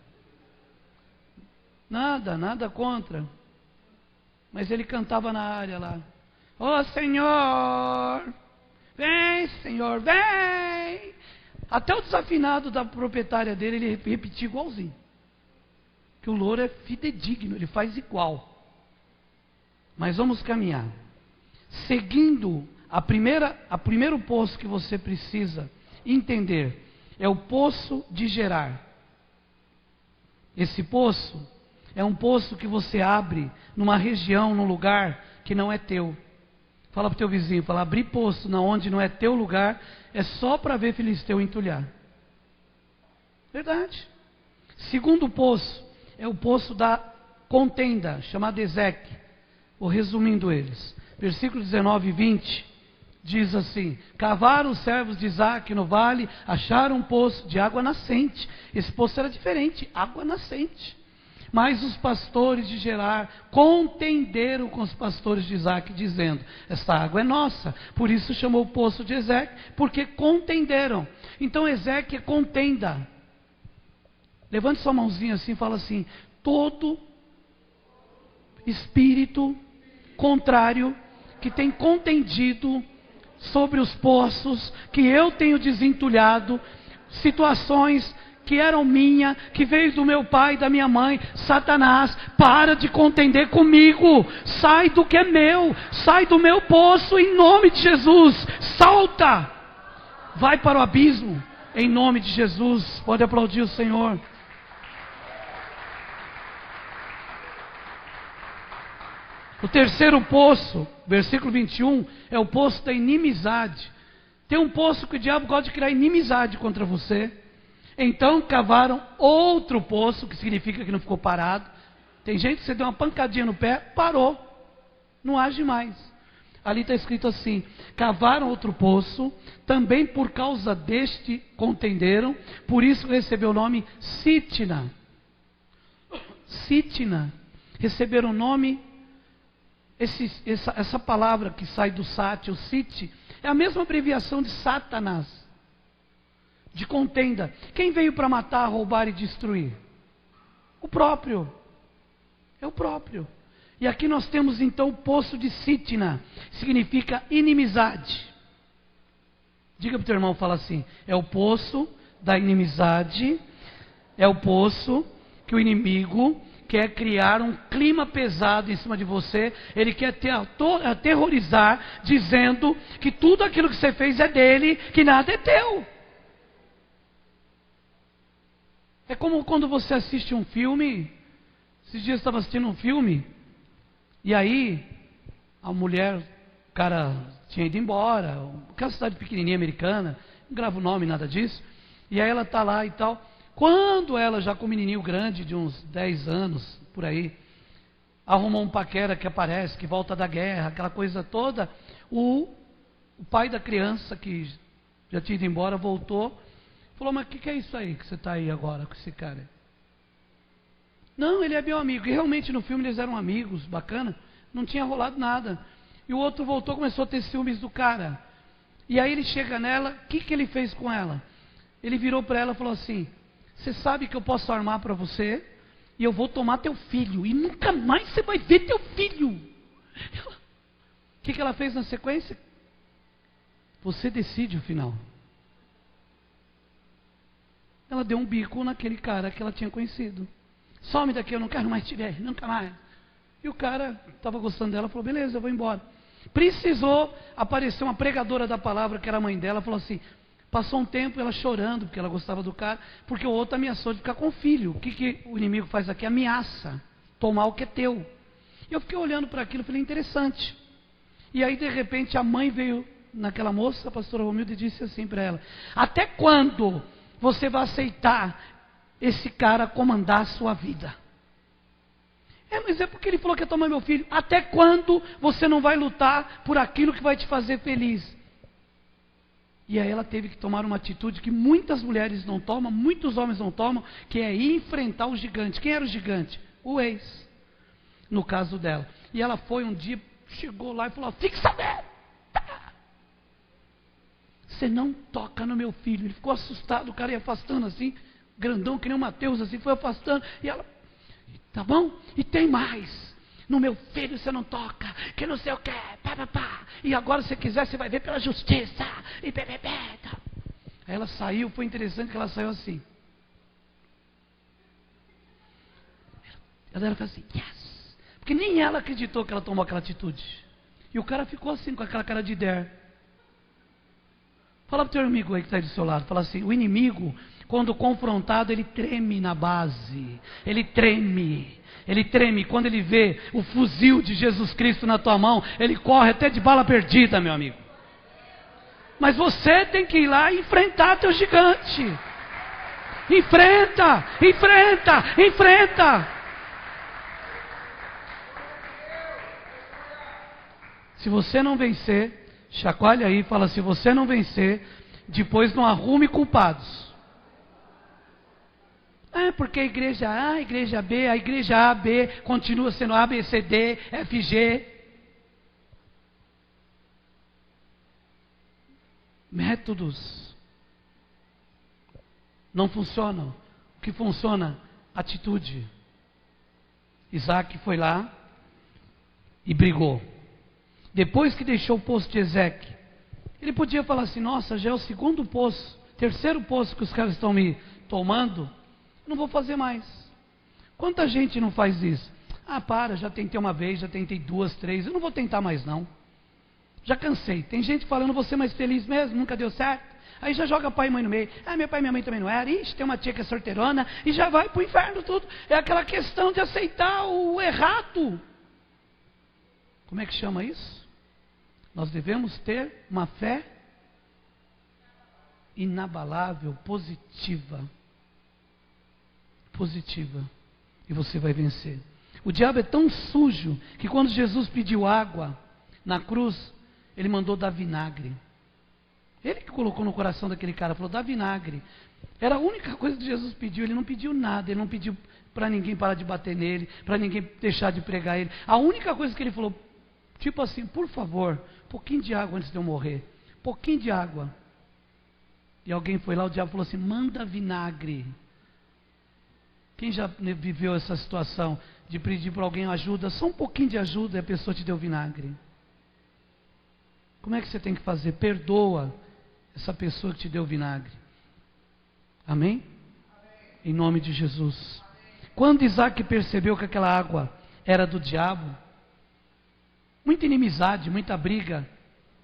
Nada contra. Mas ele cantava na área lá. Senhor, vem Senhor, vem. Até o desafinado da proprietária dele, ele repetia igualzinho. Que o louro é fidedigno, ele faz igual. Mas vamos caminhar. Seguindo primeiro poço que você precisa entender, é o poço de gerar. Esse poço é um poço que você abre numa região, num lugar que não é teu. Fala para o teu vizinho, abrir poço onde não é teu lugar, é só para ver filisteu entulhar. Verdade. Segundo poço, é o poço da contenda, chamado Ezeque. Vou resumindo eles. Versículo 19 e 20, diz assim: cavaram os servos de Isaque no vale, acharam um poço de água nascente. Esse poço era diferente, água nascente. Mas os pastores de Gerar contenderam com os pastores de Isaque, dizendo: esta água é nossa. Por isso chamou o poço de Ezeque, porque contenderam. Então Ezeque é contenda. Levante sua mãozinha assim e fala assim: todo espírito contrário que tem contendido sobre os poços que eu tenho desentulhado, situações que eram minha, que veio do meu pai e da minha mãe, Satanás, para de contender comigo, sai do que é meu, sai do meu poço em nome de Jesus, salta, vai para o abismo, em nome de Jesus. Pode aplaudir o Senhor. O terceiro poço, versículo 21, é o poço da inimizade. Tem um poço que o diabo gosta de criar inimizade contra você. Então cavaram outro poço, que significa que não ficou parado. Tem gente que você deu uma pancadinha no pé, parou, não age mais. Ali está escrito assim: cavaram outro poço, também por causa deste contenderam, por isso recebeu o nome Sitna. Sitna, receberam o nome. Essa palavra que sai do Sat, o Sit, é a mesma abreviação de Satanás, de contenda. Quem veio para matar, roubar e destruir? O próprio. É o próprio. E aqui nós temos então o poço de Sitna, significa inimizade. Diga para o teu irmão, fala assim: é o poço da inimizade, é o poço que o inimigo quer criar um clima pesado em cima de você. Ele quer te aterrorizar, dizendo que tudo aquilo que você fez é dele, que nada é teu. É como quando você assiste um filme. Esses dias eu estava assistindo um filme, e aí a mulher, o cara tinha ido embora, aquela cidade pequenininha americana, não grava o nome, nada disso, e aí ela está lá e tal. Quando ela, já com um menininho grande, de uns 10 anos, por aí, arrumou um paquera que aparece, que volta da guerra, aquela coisa toda, o pai da criança, que já tinha ido embora, voltou, falou, mas o que é isso aí que você está aí agora com esse cara? Não, ele é meu amigo. E realmente no filme eles eram amigos, bacana, não tinha rolado nada. E o outro voltou, começou a ter ciúmes do cara. E aí ele chega nela, o que ele fez com ela? Ele virou para ela e falou assim, você sabe que eu posso armar para você e eu vou tomar teu filho e nunca mais você vai ver teu filho. O que ela fez na sequência? Você decide o final. Ela deu um bico naquele cara que ela tinha conhecido. Some daqui, eu não quero mais te ver, nunca mais. E o cara estava gostando dela, falou, beleza, eu vou embora. Precisou aparecer uma pregadora da palavra, que era a mãe dela, falou assim, passou um tempo ela chorando, porque ela gostava do cara, porque o outro ameaçou de ficar com o filho. O que o inimigo faz aqui? Ameaça, tomar o que é teu. E eu fiquei olhando para aquilo, falei, interessante. E aí de repente a mãe veio naquela moça, a pastora Romilda, e disse assim para ela, até quando você vai aceitar esse cara comandar a sua vida? Mas é porque ele falou que ia tomar meu filho. Até quando você não vai lutar por aquilo que vai te fazer feliz? E aí ela teve que tomar uma atitude que muitas mulheres não tomam, muitos homens não tomam, que é ir enfrentar o gigante. Quem era o gigante? O ex, no caso dela. E ela foi um dia, chegou lá e falou, fique sabendo, você não toca no meu filho. Ele ficou assustado, o cara ia afastando assim, grandão que nem o Mateus, assim, foi afastando, e ela, tá bom? E tem mais, no meu filho você não toca, que não sei o que, pá, pá, pá. E agora se quiser você vai ver pela justiça, e bebê, tá. Aí ela saiu, foi interessante que ela saiu assim. Ela falou assim, yes, porque nem ela acreditou que ela tomou aquela atitude. E o cara ficou assim, com aquela cara de der. Fala para o teu amigo aí que está aí do seu lado, fala assim, o inimigo, quando confrontado, ele treme na base, ele treme, quando ele vê o fuzil de Jesus Cristo na tua mão, ele corre até de bala perdida, meu amigo. Mas você tem que ir lá e enfrentar teu gigante, enfrenta, se você não vencer, chacoalha aí e fala, se você não vencer, depois não arrume culpados. Porque a igreja A, a igreja B, a igreja A, B, continua sendo A, B, C, D, F, G. Métodos não funcionam. O que funciona? Atitude. Isaac foi lá e brigou. Depois que deixou o poço de Ezeque, ele podia falar assim, nossa, já é o segundo poço, terceiro poço que os caras estão me tomando, não vou fazer mais. Quanta gente não faz isso? Já tentei uma vez, já tentei 2, 3, eu não vou tentar mais não. Já cansei. Tem gente falando, vou ser mais feliz mesmo, nunca deu certo. Aí já joga pai e mãe no meio. Meu pai e minha mãe também não eram. Ixi, tem uma tia que é sorteirona, e já vai pro inferno tudo. É aquela questão de aceitar o errado. Como é que chama isso? Nós devemos ter uma fé inabalável, positiva. E você vai vencer. O diabo é tão sujo que quando Jesus pediu água na cruz, ele mandou dar vinagre. Ele que colocou no coração daquele cara, falou, dá vinagre. Era a única coisa que Jesus pediu, ele não pediu nada, ele não pediu para ninguém parar de bater nele, para ninguém deixar de pregar ele. A única coisa que ele falou, tipo assim, por favor, um pouquinho de água antes de eu morrer, pouquinho de água. E alguém foi lá, o diabo falou assim, manda vinagre. Quem já viveu essa situação de pedir para alguém ajuda, só um pouquinho de ajuda e a pessoa te deu vinagre? Como é que você tem que fazer? Perdoa essa pessoa que te deu vinagre. Amém? Em nome de Jesus. Quando Isaac percebeu que aquela água era do diabo, muita inimizade, muita briga,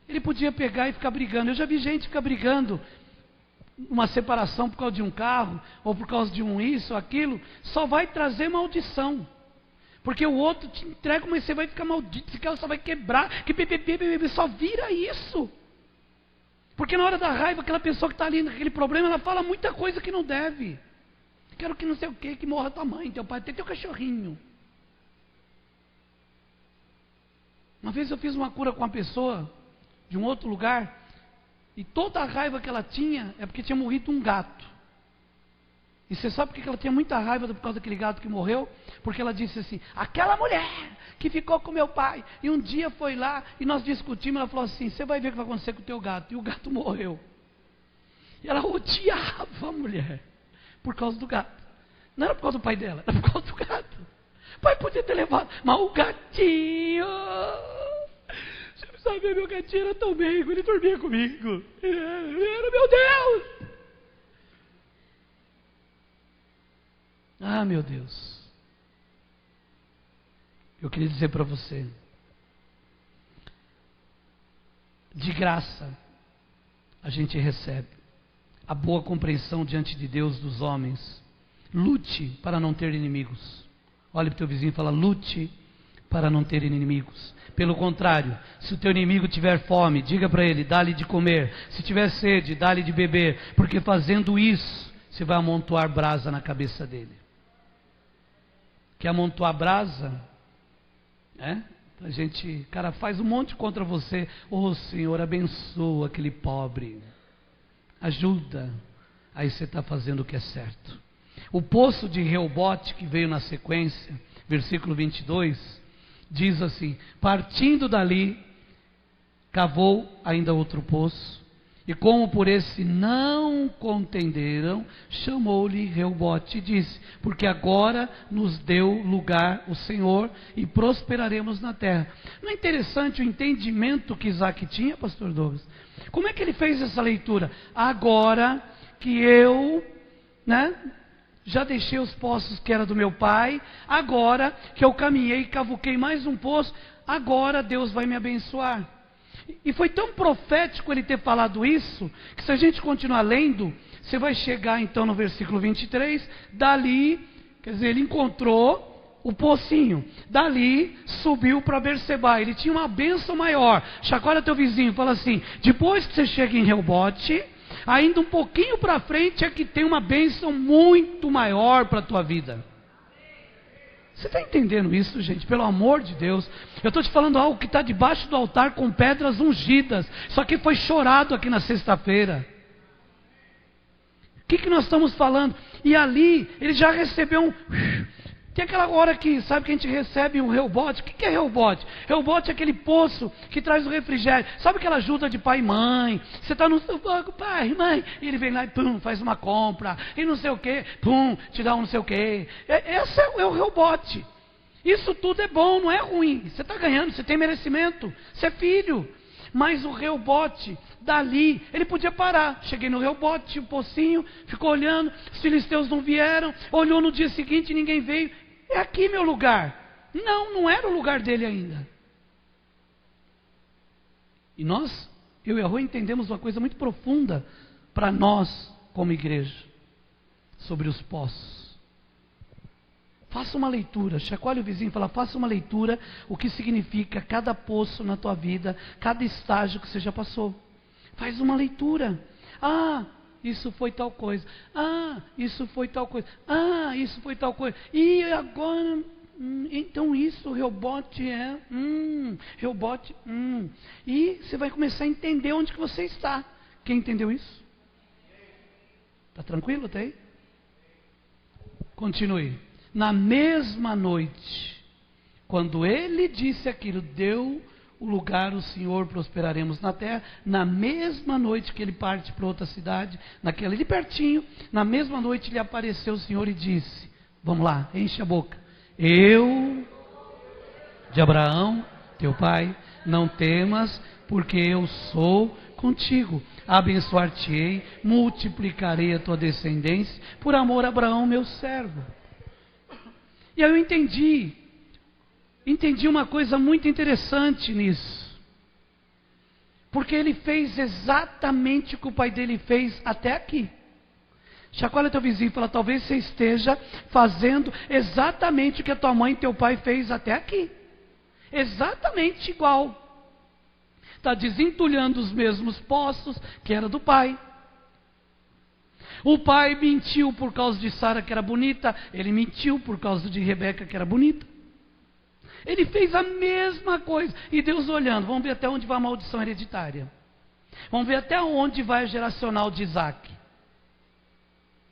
ele podia pegar e ficar brigando. Eu já vi gente ficar brigando, uma separação por causa de um carro, ou por causa de um isso, aquilo, só vai trazer maldição. Porque o outro te entrega, mas você vai ficar maldito, esse cara só vai quebrar, só vira isso. Porque na hora da raiva, aquela pessoa que está ali naquele problema, ela fala muita coisa que não deve. Quero que não sei o que, que morra tua mãe, teu pai, até teu cachorrinho. Uma vez eu fiz uma cura com uma pessoa de um outro lugar, e toda a raiva que ela tinha é porque tinha morrido um gato. E você sabe por que ela tinha muita raiva por causa daquele gato que morreu? Porque ela disse assim, aquela mulher que ficou com meu pai, e um dia foi lá, e nós discutimos, ela falou assim, você vai ver o que vai acontecer com o teu gato. E o gato morreu. E ela odiava a mulher, por causa do gato. Não era por causa do pai dela, era por causa do gato. O pai podia ter levado, mas o gatinho... Você não sabe, meu gatinho era tão meigo, ele dormia comigo. Era meu Deus! Ah, meu Deus. Eu queria dizer para você, de graça, a gente recebe a boa compreensão diante de Deus dos homens. Lute para não ter inimigos. Olhe para o teu vizinho e fala, lute para não ter inimigos. Pelo contrário, se o teu inimigo tiver fome, diga para ele, dá-lhe de comer. Se tiver sede, dá-lhe de beber. Porque fazendo isso, você vai amontoar brasa na cabeça dele. Quer amontoar brasa? A gente, cara, faz um monte contra você. Oh, Senhor, abençoa aquele pobre. Ajuda. Aí você está fazendo o que é certo. O poço de Reobote, que veio na sequência, versículo 22, diz assim, partindo dali, cavou ainda outro poço, e como por esse não contenderam, chamou-lhe Reobote e disse, porque agora nos deu lugar o Senhor e prosperaremos na terra. Não é interessante o entendimento que Isaac tinha, pastor Douglas? Como é que ele fez essa leitura? Agora que eu, já deixei os poços que era do meu pai, agora que eu caminhei e cavuquei mais um poço, agora Deus vai me abençoar. E foi tão profético ele ter falado isso, que se a gente continuar lendo, você vai chegar então no versículo 23, dali, quer dizer, ele encontrou o pocinho, dali subiu para Berseba, ele tinha uma bênção maior. Chacoalha teu vizinho, fala assim, depois que você chega em Reobote, ainda um pouquinho para frente é que tem uma bênção muito maior para a tua vida. Você está entendendo isso, gente? Pelo amor de Deus. Eu estou te falando algo que está debaixo do altar com pedras ungidas. Isso aqui foi chorado aqui na sexta-feira. O que nós estamos falando? E ali, ele já recebeu Tem aquela hora que, sabe, que a gente recebe um Reobote. O que é Reobote? Reobote é aquele poço que traz o refrigério. Sabe aquela ajuda de pai e mãe? Você está no seu banco, pai, mãe, e ele vem lá e pum, faz uma compra, e não sei o que, pum, te dá um não sei o que. Esse é o Reobote. Isso tudo é bom, não é ruim. Você está ganhando, você tem merecimento, você é filho. Mas o Reobote, dali, ele podia parar. Cheguei no Reobote, tinha um pocinho, ficou olhando, os filisteus não vieram, olhou no dia seguinte e ninguém veio. É aqui meu lugar. Não era o lugar dele ainda. E nós, eu e a Rua, entendemos uma coisa muito profunda para nós, como igreja, sobre os poços. Faça uma leitura, chacoalhe o vizinho e fala, faça uma leitura, o que significa cada poço na tua vida, cada estágio que você já passou. Faz uma leitura. Ah, isso foi tal coisa. Ah, isso foi tal coisa. Ah, isso foi tal coisa. E agora, então isso, Reobote é, Reobote, E você vai começar a entender onde que você está. Quem entendeu isso? Está tranquilo até aí? Continue. Na mesma noite, quando ele disse aquilo, deu o lugar, o Senhor, prosperaremos na terra. Na mesma noite que ele parte para outra cidade, naquela ali pertinho, na mesma noite lhe apareceu o Senhor e disse, vamos lá, enche a boca, eu, de Abraão, teu pai, não temas, porque eu sou contigo, abençoar-te-ei, multiplicarei a tua descendência, por amor a Abraão, meu servo. E aí eu entendi uma coisa muito interessante nisso, porque ele fez exatamente o que o pai dele fez até aqui. Chacoalha teu vizinho e fala: talvez você esteja fazendo exatamente o que a tua mãe e teu pai fez até aqui. Exatamente igual. Está desentulhando os mesmos poços que era do pai. O pai mentiu por causa de Sara, que era bonita. Ele mentiu por causa de Rebeca, que era bonita. Ele fez a mesma coisa. E Deus olhando, vamos ver até onde vai a maldição hereditária. Vamos ver até onde vai a geracional de Isaac.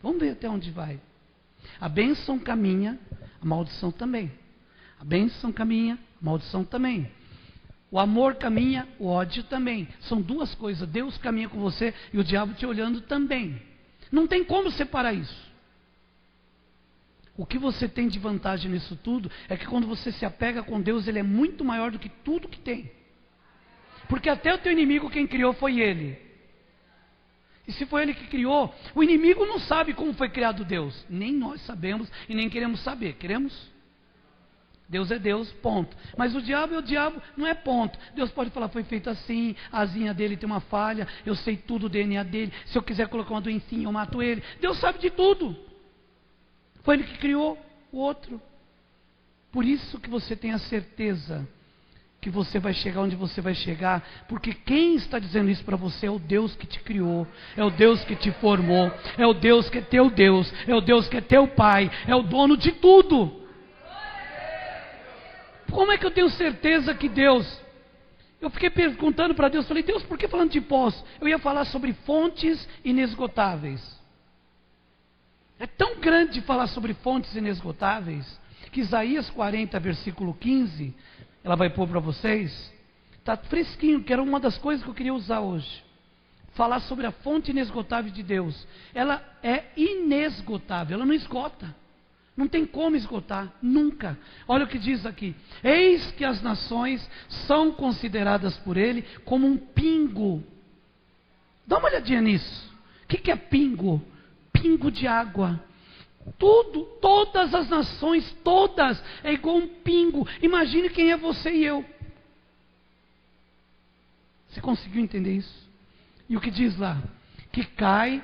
Vamos ver até onde vai. A bênção caminha, a maldição também. A bênção caminha, a maldição também. O amor caminha, o ódio também. São duas coisas. Deus caminha com você e o diabo te olhando também. Não tem como separar isso. O que você tem de vantagem nisso tudo é que quando você se apega com Deus, Ele é muito maior do que tudo que tem. Porque até o teu inimigo quem criou foi Ele. E se foi Ele que criou, o inimigo não sabe como foi criado Deus. Nem nós sabemos e nem queremos saber. Queremos? Deus é Deus, ponto. Mas o diabo é o diabo, não é ponto. Deus pode falar: foi feito assim, a asinha dele tem uma falha, eu sei tudo do DNA dele, se eu quiser colocar uma doencinha eu mato ele. Deus sabe de tudo. Foi Ele que criou o outro. Por isso que você tem a certeza que você vai chegar onde você vai chegar, porque quem está dizendo isso para você é o Deus que te criou, é o Deus que te formou, é o Deus que é teu Deus, é o Deus que é teu Pai, é o dono de tudo. Como é que eu tenho certeza que Deus... Eu fiquei perguntando para Deus, falei: Deus, por que falando de poço? Eu ia falar sobre fontes inesgotáveis. É tão grande falar sobre fontes inesgotáveis, que Isaías 40, versículo 15, ela vai pôr para vocês, está fresquinho, que era uma das coisas que eu queria usar hoje. Falar sobre a fonte inesgotável de Deus. Ela é inesgotável, ela não esgota. Não tem como esgotar, nunca. Olha o que diz aqui: eis que as nações são consideradas por Ele como um pingo. Dá uma olhadinha nisso. O que é pingo? Pingo de água. Tudo, todas as nações, todas, é igual um pingo. Imagine quem é você e eu. Você conseguiu entender isso? E o que diz lá? Que cai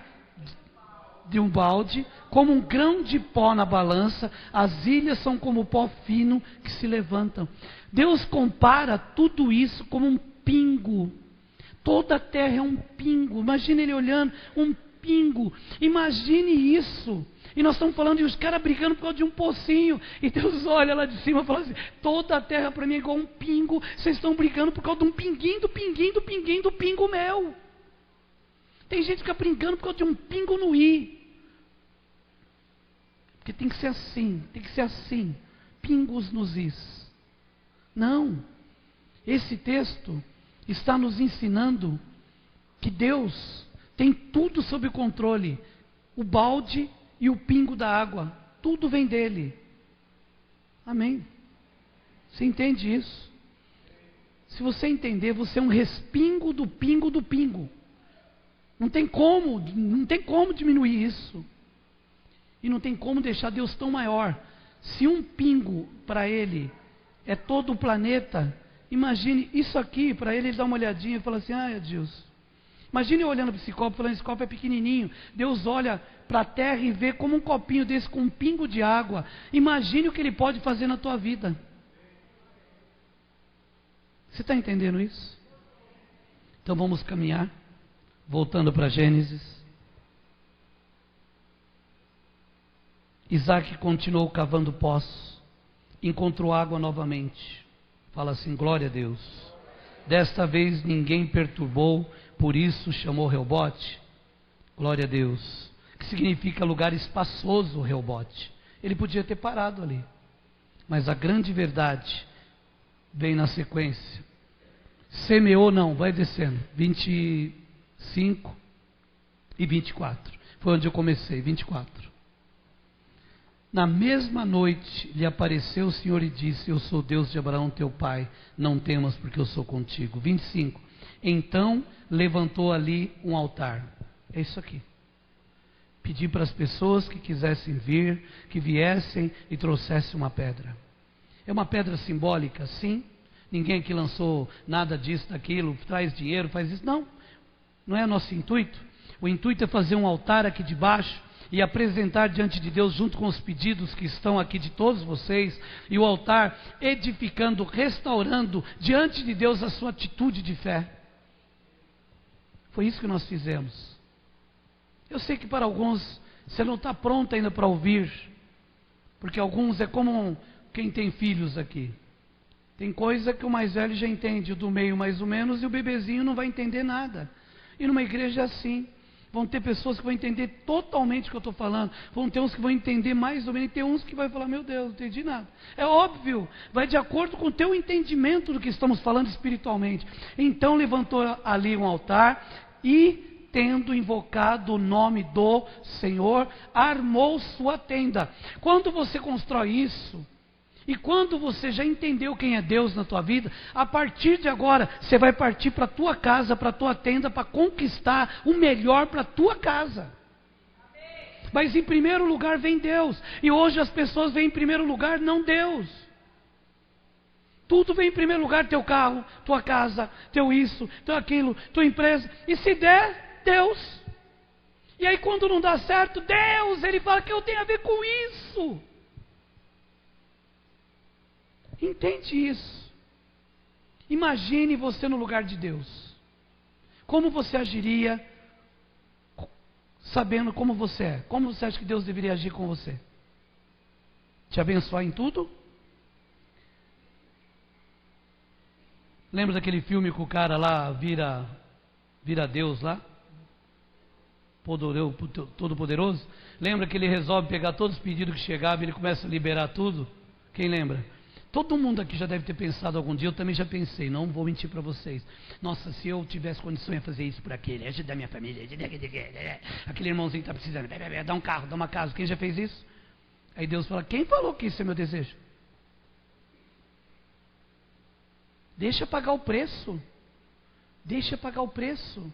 de um balde, como um grão de pó na balança, as ilhas são como pó fino que se levantam. Deus compara tudo isso como um pingo. Toda a terra é um pingo. Imagine Ele olhando, um pingo. Imagine isso. E nós estamos falando de os caras brigando por causa de um pocinho. E Deus olha lá de cima e fala assim: toda a terra para mim é igual um pingo. Vocês estão brigando por causa de um pinguinho, do pinguinho, do pinguinho, do pingo mel. Tem gente que fica brincando por causa de um pingo no i. Porque tem que ser assim, tem que ser assim. Pingos nos is. Não. Esse texto está nos ensinando que Deus tem tudo sob controle. O balde e o pingo da água. Tudo vem dele. Amém. Você entende isso? Se você entender, você é um respingo do pingo do pingo. Não tem como diminuir isso. E não tem como deixar Deus tão maior. Se um pingo para Ele é todo o planeta, imagine isso aqui, para Ele dá uma olhadinha e fala assim: ai Deus. Imagine eu olhando para esse copo, falando: esse copo é pequenininho. Deus olha para a terra e vê como um copinho desse com um pingo de água. Imagine o que Ele pode fazer na tua vida. Você está entendendo isso? Então vamos caminhar. Voltando para Gênesis. Isaac continuou cavando poços, encontrou água novamente. Fala assim: glória a Deus. Desta vez ninguém perturbou, por isso chamou Reobote. Glória a Deus. Que significa lugar espaçoso, Reobote. Ele podia ter parado ali. Mas a grande verdade vem na sequência. Semeou, não, vai descendo. 25 e 24. Foi onde eu comecei, 24. Na mesma noite lhe apareceu o Senhor e disse: eu sou Deus de Abraão teu pai, não temas porque eu sou contigo. 25. Então levantou ali um altar. É isso aqui. Pedi para as pessoas que quisessem vir, que viessem e trouxessem uma pedra. É uma pedra simbólica, sim. Ninguém aqui lançou nada disso, daquilo, traz dinheiro, faz isso. Não, não é nosso intuito. O intuito é fazer um altar aqui debaixo, e apresentar diante de Deus, junto com os pedidos que estão aqui de todos vocês, e o altar edificando, restaurando diante de Deus a sua atitude de fé. Foi isso que nós fizemos. Eu sei que para alguns você não está pronto ainda para ouvir, porque alguns é como quem tem filhos aqui. Tem coisa que o mais velho já entende, o do meio mais ou menos, e o bebezinho não vai entender nada. E numa igreja é assim. Vão ter pessoas que vão entender totalmente o que eu estou falando. Vão ter uns que vão entender mais ou menos. E tem uns que vão falar, meu Deus, não entendi nada. É óbvio, vai de acordo com o teu entendimento do que estamos falando espiritualmente. Então levantou ali um altar e, tendo invocado o nome do Senhor, armou sua tenda. Quando você constrói isso, e quando você já entendeu quem é Deus na tua vida, a partir de agora, você vai partir para a tua casa, para a tua tenda, para conquistar o melhor para a tua casa. Mas em primeiro lugar vem Deus. E hoje as pessoas vêm em primeiro lugar, não Deus. Tudo vem em primeiro lugar, teu carro, tua casa, teu isso, teu aquilo, tua empresa. E se der, Deus. E aí quando não dá certo, Deus, ele fala que eu tenho a ver com isso. Entende isso? Imagine você no lugar de Deus. Como você agiria sabendo como você é? Como você acha que Deus deveria agir com você? Te abençoar em tudo? Lembra daquele filme que o cara lá vira Deus lá? Todo-Poderoso? Lembra que ele resolve pegar todos os pedidos que chegavam e ele começa a liberar tudo? Quem lembra? Todo mundo aqui já deve ter pensado algum dia, eu também já pensei, não vou mentir para vocês. Nossa, se eu tivesse condições de fazer isso por aquele, ajudar minha família, aquele irmãozinho que está precisando, dá um carro, dá uma casa, quem já fez isso? Aí Deus fala, quem falou que isso é meu desejo? Deixa pagar o preço. Deixa pagar o preço.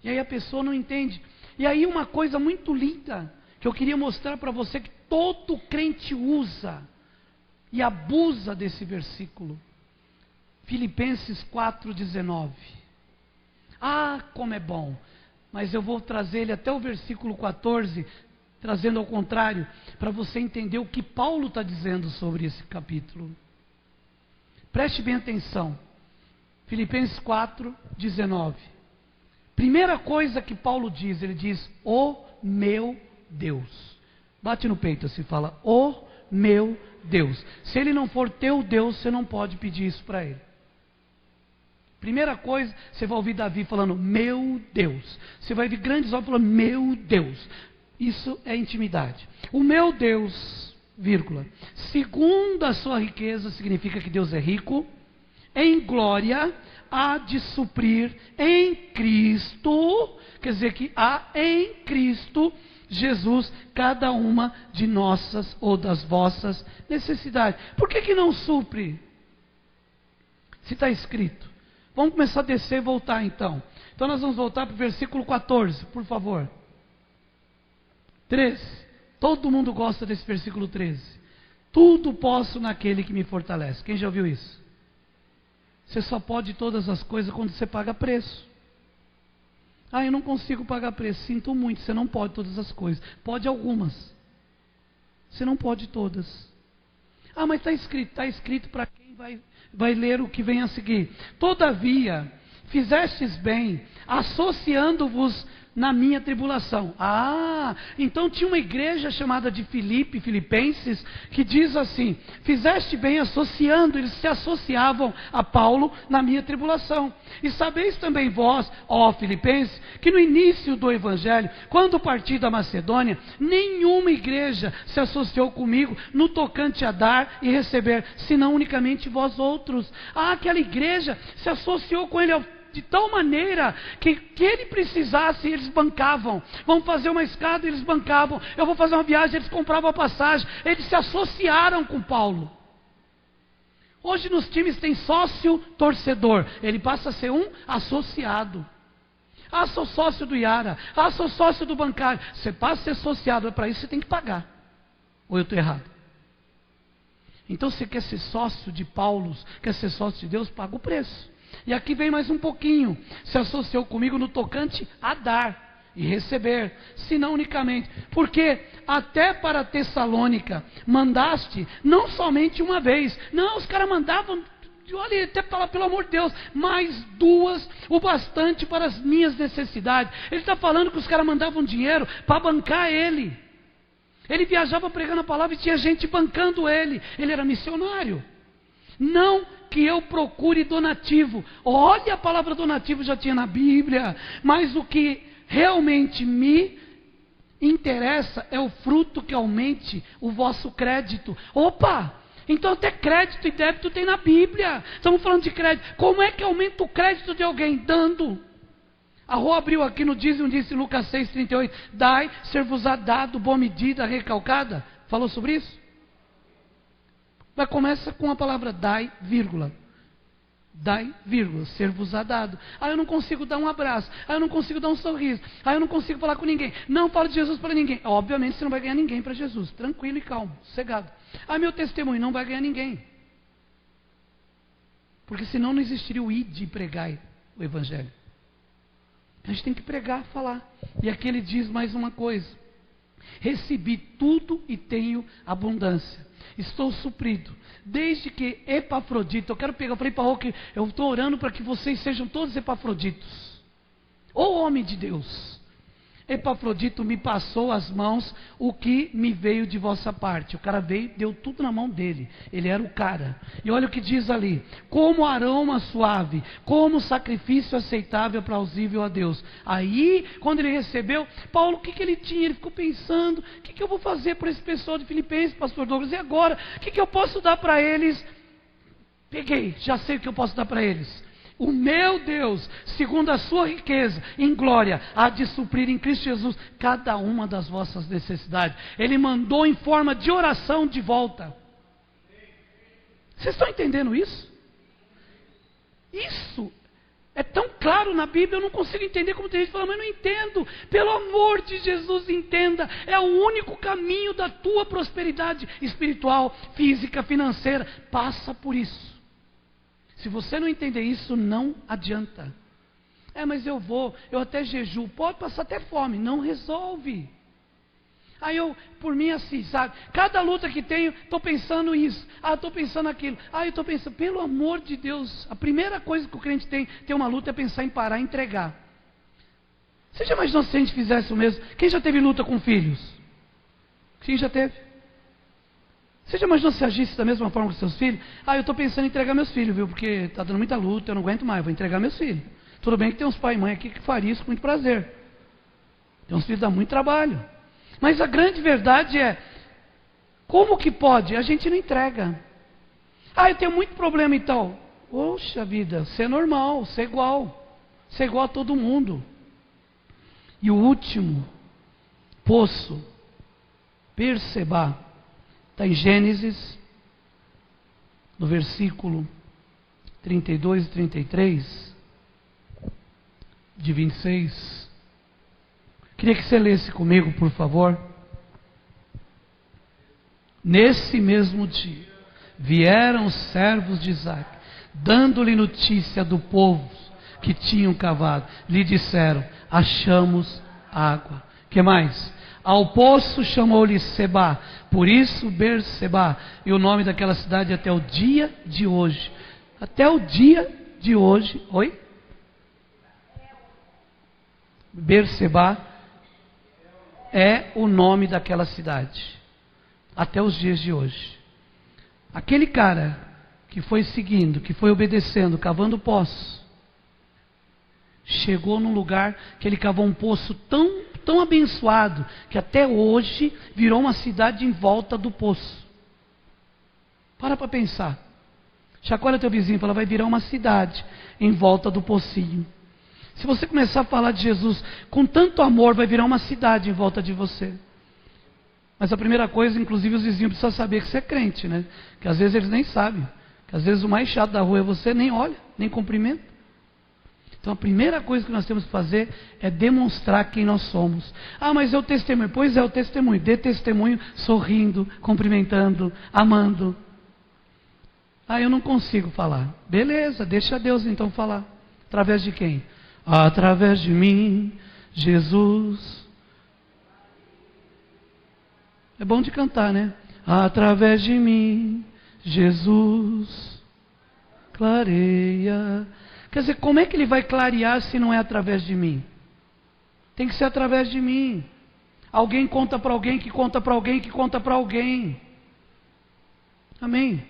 E aí a pessoa não entende. E aí uma coisa muito linda, que eu queria mostrar para você, que todo crente usa, e abusa desse versículo. Filipenses 4,19. Ah, como é bom. Mas eu vou trazer ele até o versículo 14, trazendo ao contrário, para você entender o que Paulo está dizendo sobre esse capítulo. Preste bem atenção. Filipenses 4,19. Primeira coisa que Paulo diz, ele diz, o meu Deus. Bate no peito assim, fala, o meu Deus. Se ele não for teu Deus, você não pode pedir isso para ele. Primeira coisa, você vai ouvir Davi falando, meu Deus. Você vai ouvir grandes homens falando, meu Deus. Isso é intimidade. O meu Deus, vírgula, segundo a sua riqueza, significa que Deus é rico, em glória, há de suprir em Cristo, quer dizer que há em Cristo Jesus, cada uma de nossas ou das vossas necessidades. Por que não supre? Se está escrito. Vamos começar a descer e voltar então. Então nós vamos voltar para o versículo 14, por favor. 13. Todo mundo gosta desse versículo 13. Tudo posso naquele que me fortalece. Quem já ouviu isso? Você só pode todas as coisas quando você paga preço. Ah, eu não consigo pagar preço. Sinto muito, você não pode todas as coisas. Pode algumas. Você não pode todas. Ah, mas está escrito para quem vai ler o que vem a seguir. Todavia, fizestes bem, associando-vos na minha tribulação. Ah, então tinha uma igreja chamada de Filipenses, que diz assim, fizeste bem associando, eles se associavam a Paulo na minha tribulação. E sabeis também vós, ó Filipenses, que no início do Evangelho, quando parti da Macedônia, nenhuma igreja se associou comigo no tocante a dar e receber, senão unicamente vós outros. Ah, aquela igreja se associou com ele de tal maneira que ele precisasse, eles bancavam. Vamos fazer uma escada, eles bancavam. Eu vou fazer uma viagem, eles compravam a passagem. Eles se associaram com Paulo. Hoje nos times tem sócio torcedor. Ele passa a ser um associado. Ah, sou sócio do Iara. Ah, sou sócio do bancário. Você passa a ser associado, para isso você tem que pagar. Ou eu estou errado? Então você quer ser sócio de Paulo, quer ser sócio de Deus, paga o preço. E aqui vem mais um pouquinho. Se associou comigo no tocante a dar. e receber, senão unicamente. Porque até para Tessalônica mandaste não somente uma vez. Não, os caras mandavam, olha, até falar, pelo amor de Deus, mais 2, o bastante para as minhas necessidades. Ele está falando que os caras mandavam dinheiro para bancar ele. Ele viajava pregando a palavra e tinha gente bancando ele. Ele era missionário. Não que eu procure donativo. Olha, a palavra donativo já tinha na Bíblia. Mas o que realmente me interessa é o fruto que aumente o vosso crédito. Opa! Então até crédito e débito tem na Bíblia. Estamos falando de crédito. Como é que aumenta o crédito de alguém? Dando. A Rô abriu aqui no dízimo, disse em Lucas 6,38, dai, ser-vos-á dado, boa medida, recalcada. Falou sobre isso? Mas começa com a palavra dai, vírgula. Dai, vírgula, ser-vos-á dado. Eu não consigo dar um abraço. Eu não consigo dar um sorriso. Eu não consigo falar com ninguém. Não falo de Jesus para ninguém. Obviamente você não vai ganhar ninguém para Jesus. Tranquilo e calmo, sossegado. Meu testemunho não vai ganhar ninguém. Porque senão não existiria o ide e pregai o Evangelho. A gente tem que pregar, falar. E aqui ele diz mais uma coisa. Recebi tudo e tenho abundância. Estou suprido. Desde que Epafrodito, eu falei para o que eu estou orando para que vocês sejam todos Epafroditos. Ô homem de Deus. Epafrodito me passou as mãos o que me veio de vossa parte. O cara veio, deu tudo na mão dele. Ele era o cara. E olha o que diz ali. Como aroma suave, como sacrifício aceitável, plausível a Deus. Aí, quando ele recebeu, Paulo, o que ele tinha? Ele ficou pensando, o que eu vou fazer para esse pessoal de Filipenses, pastor Douglas? E agora? O que eu posso dar para eles? Peguei, já sei o que eu posso dar para eles. O meu Deus, segundo a sua riqueza em glória, há de suprir em Cristo Jesus cada uma das vossas necessidades. Ele mandou em forma de oração de volta. Vocês estão entendendo isso? Isso é tão claro na Bíblia, eu não consigo entender como tem gente falando, mas não entendo. Pelo amor de Jesus, entenda. É o único caminho da tua prosperidade espiritual, física, financeira. Passa por isso. Se você não entender isso, não adianta. Mas eu até jejuo, pode passar até fome, não resolve. Por mim assim, sabe, cada luta que tenho, estou pensando isso, estou pensando aquilo, eu estou pensando, pelo amor de Deus, a primeira coisa que o crente tem uma luta é pensar em parar e entregar. Você já imaginou se a gente fizesse o mesmo? Quem já teve luta com filhos? Quem já teve? Você já imaginou se agisse da mesma forma com seus filhos? Eu estou pensando em entregar meus filhos, viu? Porque está dando muita luta, eu não aguento mais, vou entregar meus filhos. Tudo bem que tem uns pai e mãe aqui que fariam isso com muito prazer. Tem uns filhos que dá muito trabalho. Mas a grande verdade é, como que pode? A gente não entrega. Eu tenho muito problema então. Poxa vida, ser normal, ser igual a todo mundo. E o último poço, perceba. Está em Gênesis, no versículo 32 e 33, de 26. Queria que você lesse comigo, por favor. Nesse mesmo dia, vieram os servos de Isaac, dando-lhe notícia do povo que tinham cavado. Lhe disseram, achamos água. Que mais? Ao poço chamou-lhe Sebá, por isso Berseba, e o nome daquela cidade até o dia de hoje. Até o dia de hoje, oi? Berseba é o nome daquela cidade. Até os dias de hoje. Aquele cara que foi seguindo, que foi obedecendo, cavando poço, chegou num lugar que ele cavou um poço tão abençoado, que até hoje virou uma cidade em volta do poço. Para pensar. Chacoalha teu vizinho e fala, vai virar uma cidade em volta do pocinho. Se você começar a falar de Jesus com tanto amor, vai virar uma cidade em volta de você. Mas a primeira coisa, inclusive os vizinhos precisam saber que você é crente, né? Que às vezes eles nem sabem. Que às vezes o mais chato da rua é você, nem olha, nem cumprimenta. Então a primeira coisa que nós temos que fazer é demonstrar quem nós somos. Mas é o testemunho. Pois é, o testemunho. Dê testemunho sorrindo, cumprimentando, amando. Eu não consigo falar. Beleza, deixa Deus então falar. Através de quem? Através de mim. Jesus. É bom de cantar, né? Através de mim, Jesus clareia. Quer dizer, como é que ele vai clarear se não é através de mim? Tem que ser através de mim. Alguém conta para alguém, que conta para alguém, que conta para alguém. Amém?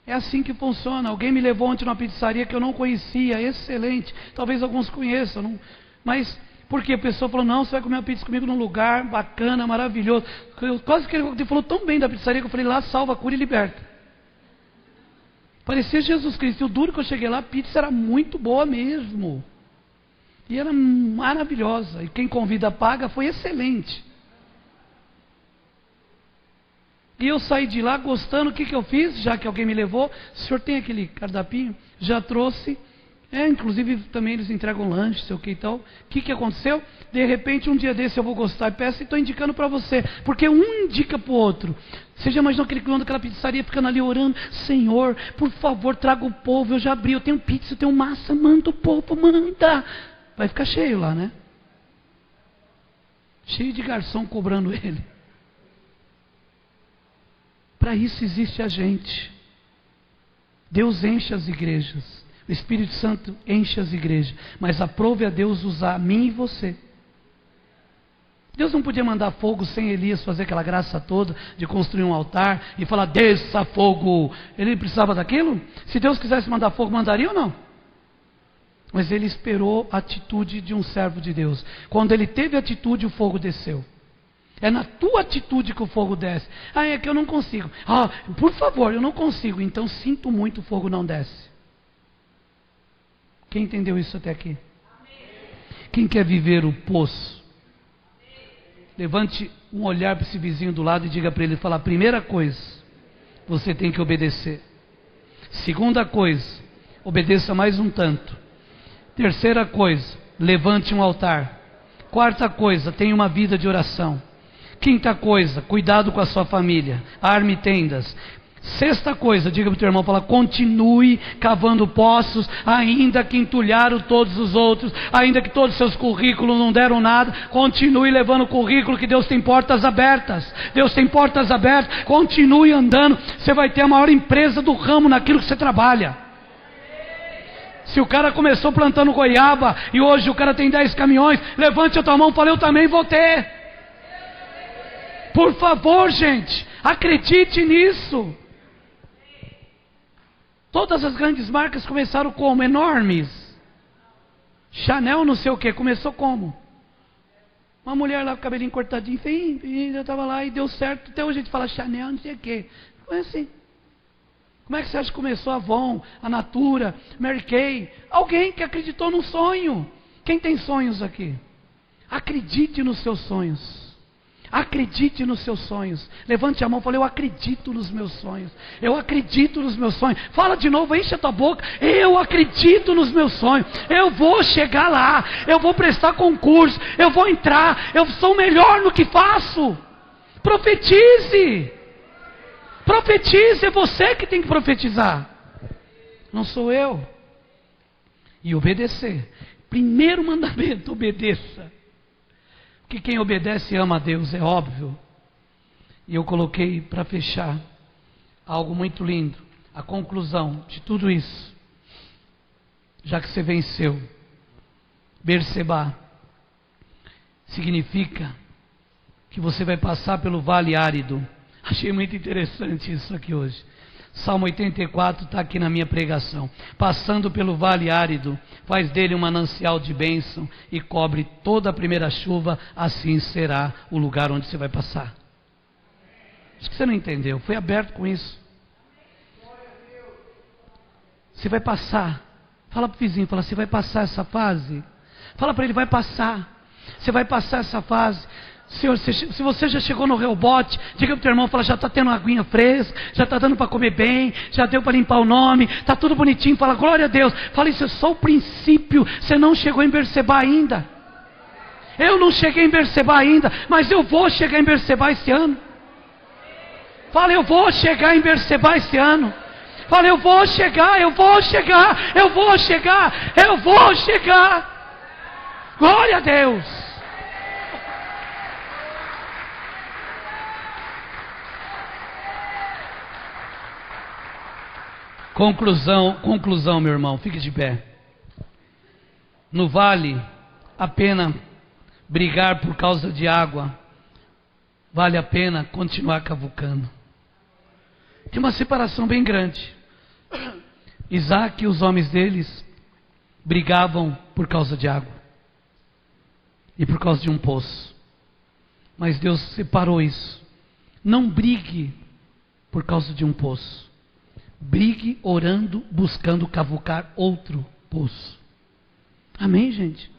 É assim que funciona. Alguém me levou ontem numa pizzaria que eu não conhecia, excelente. Talvez alguns conheçam, não? Mas porque a pessoa falou, não, você vai comer uma pizza comigo num lugar bacana, maravilhoso. Quase que ele falou tão bem da pizzaria que eu falei, lá salva, cura e liberta. Parecia Jesus Cristo. E o duro que eu cheguei lá, a pizza era muito boa mesmo. E era maravilhosa. E quem convida paga, foi excelente. E eu saí de lá gostando. O que eu fiz? Já que alguém me levou, o senhor tem aquele cardapinho? Já trouxe. Inclusive também eles entregam lanche, sei o que e tal. O que aconteceu? De repente um dia desse eu vou gostar e peço e estou indicando para você. Porque um indica para o outro. Você já imaginou aquele clã daquela pizzaria ficando ali orando? Senhor, por favor, traga o povo. Eu já abri, eu tenho pizza, eu tenho massa, manda o povo, manda. Vai ficar cheio lá, né? Cheio de garçom cobrando ele. Para isso existe a gente. Deus enche as igrejas. O Espírito Santo enche as igrejas. Mas aprove a Deus usar a mim e você. Deus não podia mandar fogo sem Elias fazer aquela graça toda de construir um altar e falar, desça fogo. Ele precisava daquilo? Se Deus quisesse mandar fogo, mandaria ou não? Mas ele esperou a atitude de um servo de Deus. Quando ele teve atitude, o fogo desceu. É na tua atitude que o fogo desce. É que eu não consigo. Por favor, eu não consigo. Então sinto muito, o fogo não desce. Quem entendeu isso até aqui? Quem quer viver o poço? Levante um olhar para esse vizinho do lado e diga para ele, fala, primeira coisa, você tem que obedecer. Segunda coisa, obedeça mais um tanto. Terceira coisa, levante um altar. Quarta coisa, tenha uma vida de oração. Quinta coisa, cuidado com a sua família. Arme tendas. Sexta coisa, diga para o teu irmão, fala, continue cavando poços, ainda que entulharam todos os outros, ainda que todos os seus currículos não deram nada, continue levando o currículo, que Deus tem portas abertas. Deus tem portas abertas, continue andando, você vai ter a maior empresa do ramo naquilo que você trabalha. Se o cara começou plantando goiaba e hoje o cara tem 10 caminhões, levante a tua mão e fala, eu também vou ter. Por favor, gente, acredite nisso. Todas as grandes marcas começaram como? Enormes. Chanel não sei o que, começou como? Uma mulher lá com o cabelinho cortadinho, enfim, eu estava lá e deu certo. Até hoje a gente fala Chanel, não sei o que. Foi assim. Como é que você acha que começou a Avon, a Natura, Mary Kay? Alguém que acreditou num sonho. Quem tem sonhos aqui? Acredite nos seus sonhos. Acredite nos seus sonhos. Levante a mão e fale, eu acredito nos meus sonhos. Eu acredito nos meus sonhos. Fala de novo, enche a tua boca. Eu acredito nos meus sonhos. Eu vou chegar lá. Eu vou prestar concurso. Eu vou entrar. Eu sou melhor no que faço. Profetize. Profetize, é você que tem que profetizar. Não sou eu. E obedecer. Primeiro mandamento, obedeça. Que quem obedece ama a Deus, é óbvio. E eu coloquei para fechar algo muito lindo. A conclusão de tudo isso. Já que você venceu. Berseba significa que você vai passar pelo vale árido. Achei muito interessante isso aqui hoje. Salmo 84 está aqui na minha pregação. Passando pelo vale árido, faz dele um manancial de bênção e cobre toda a primeira chuva, assim será o lugar onde você vai passar. Acho que você não entendeu, foi aberto com isso. Você vai passar. Fala para o vizinho, fala, você vai passar essa fase? Fala para ele, vai passar. Você vai passar essa fase. Senhor, se você já chegou no rebote, diga para o teu irmão, fala, já está tendo uma aguinha fresca, já está dando para comer bem, já deu para limpar o nome, está tudo bonitinho, fala, glória a Deus. Fala, isso é só o princípio, você não chegou em Berseba ainda. Eu não cheguei em Berseba ainda, mas eu vou chegar em Berseba esse ano. Fala, eu vou chegar em Berseba esse ano. Fala, eu vou chegar, eu vou chegar, eu vou chegar, eu vou chegar. Glória a Deus! Conclusão, meu irmão, fique de pé. Não vale a pena brigar por causa de água, vale a pena continuar cavucando. Tem uma separação bem grande. Isaac e os homens deles brigavam por causa de água e por causa de um poço, mas Deus separou isso. Não brigue por causa de um poço, brigue orando, buscando cavucar outro poço. Amém, gente?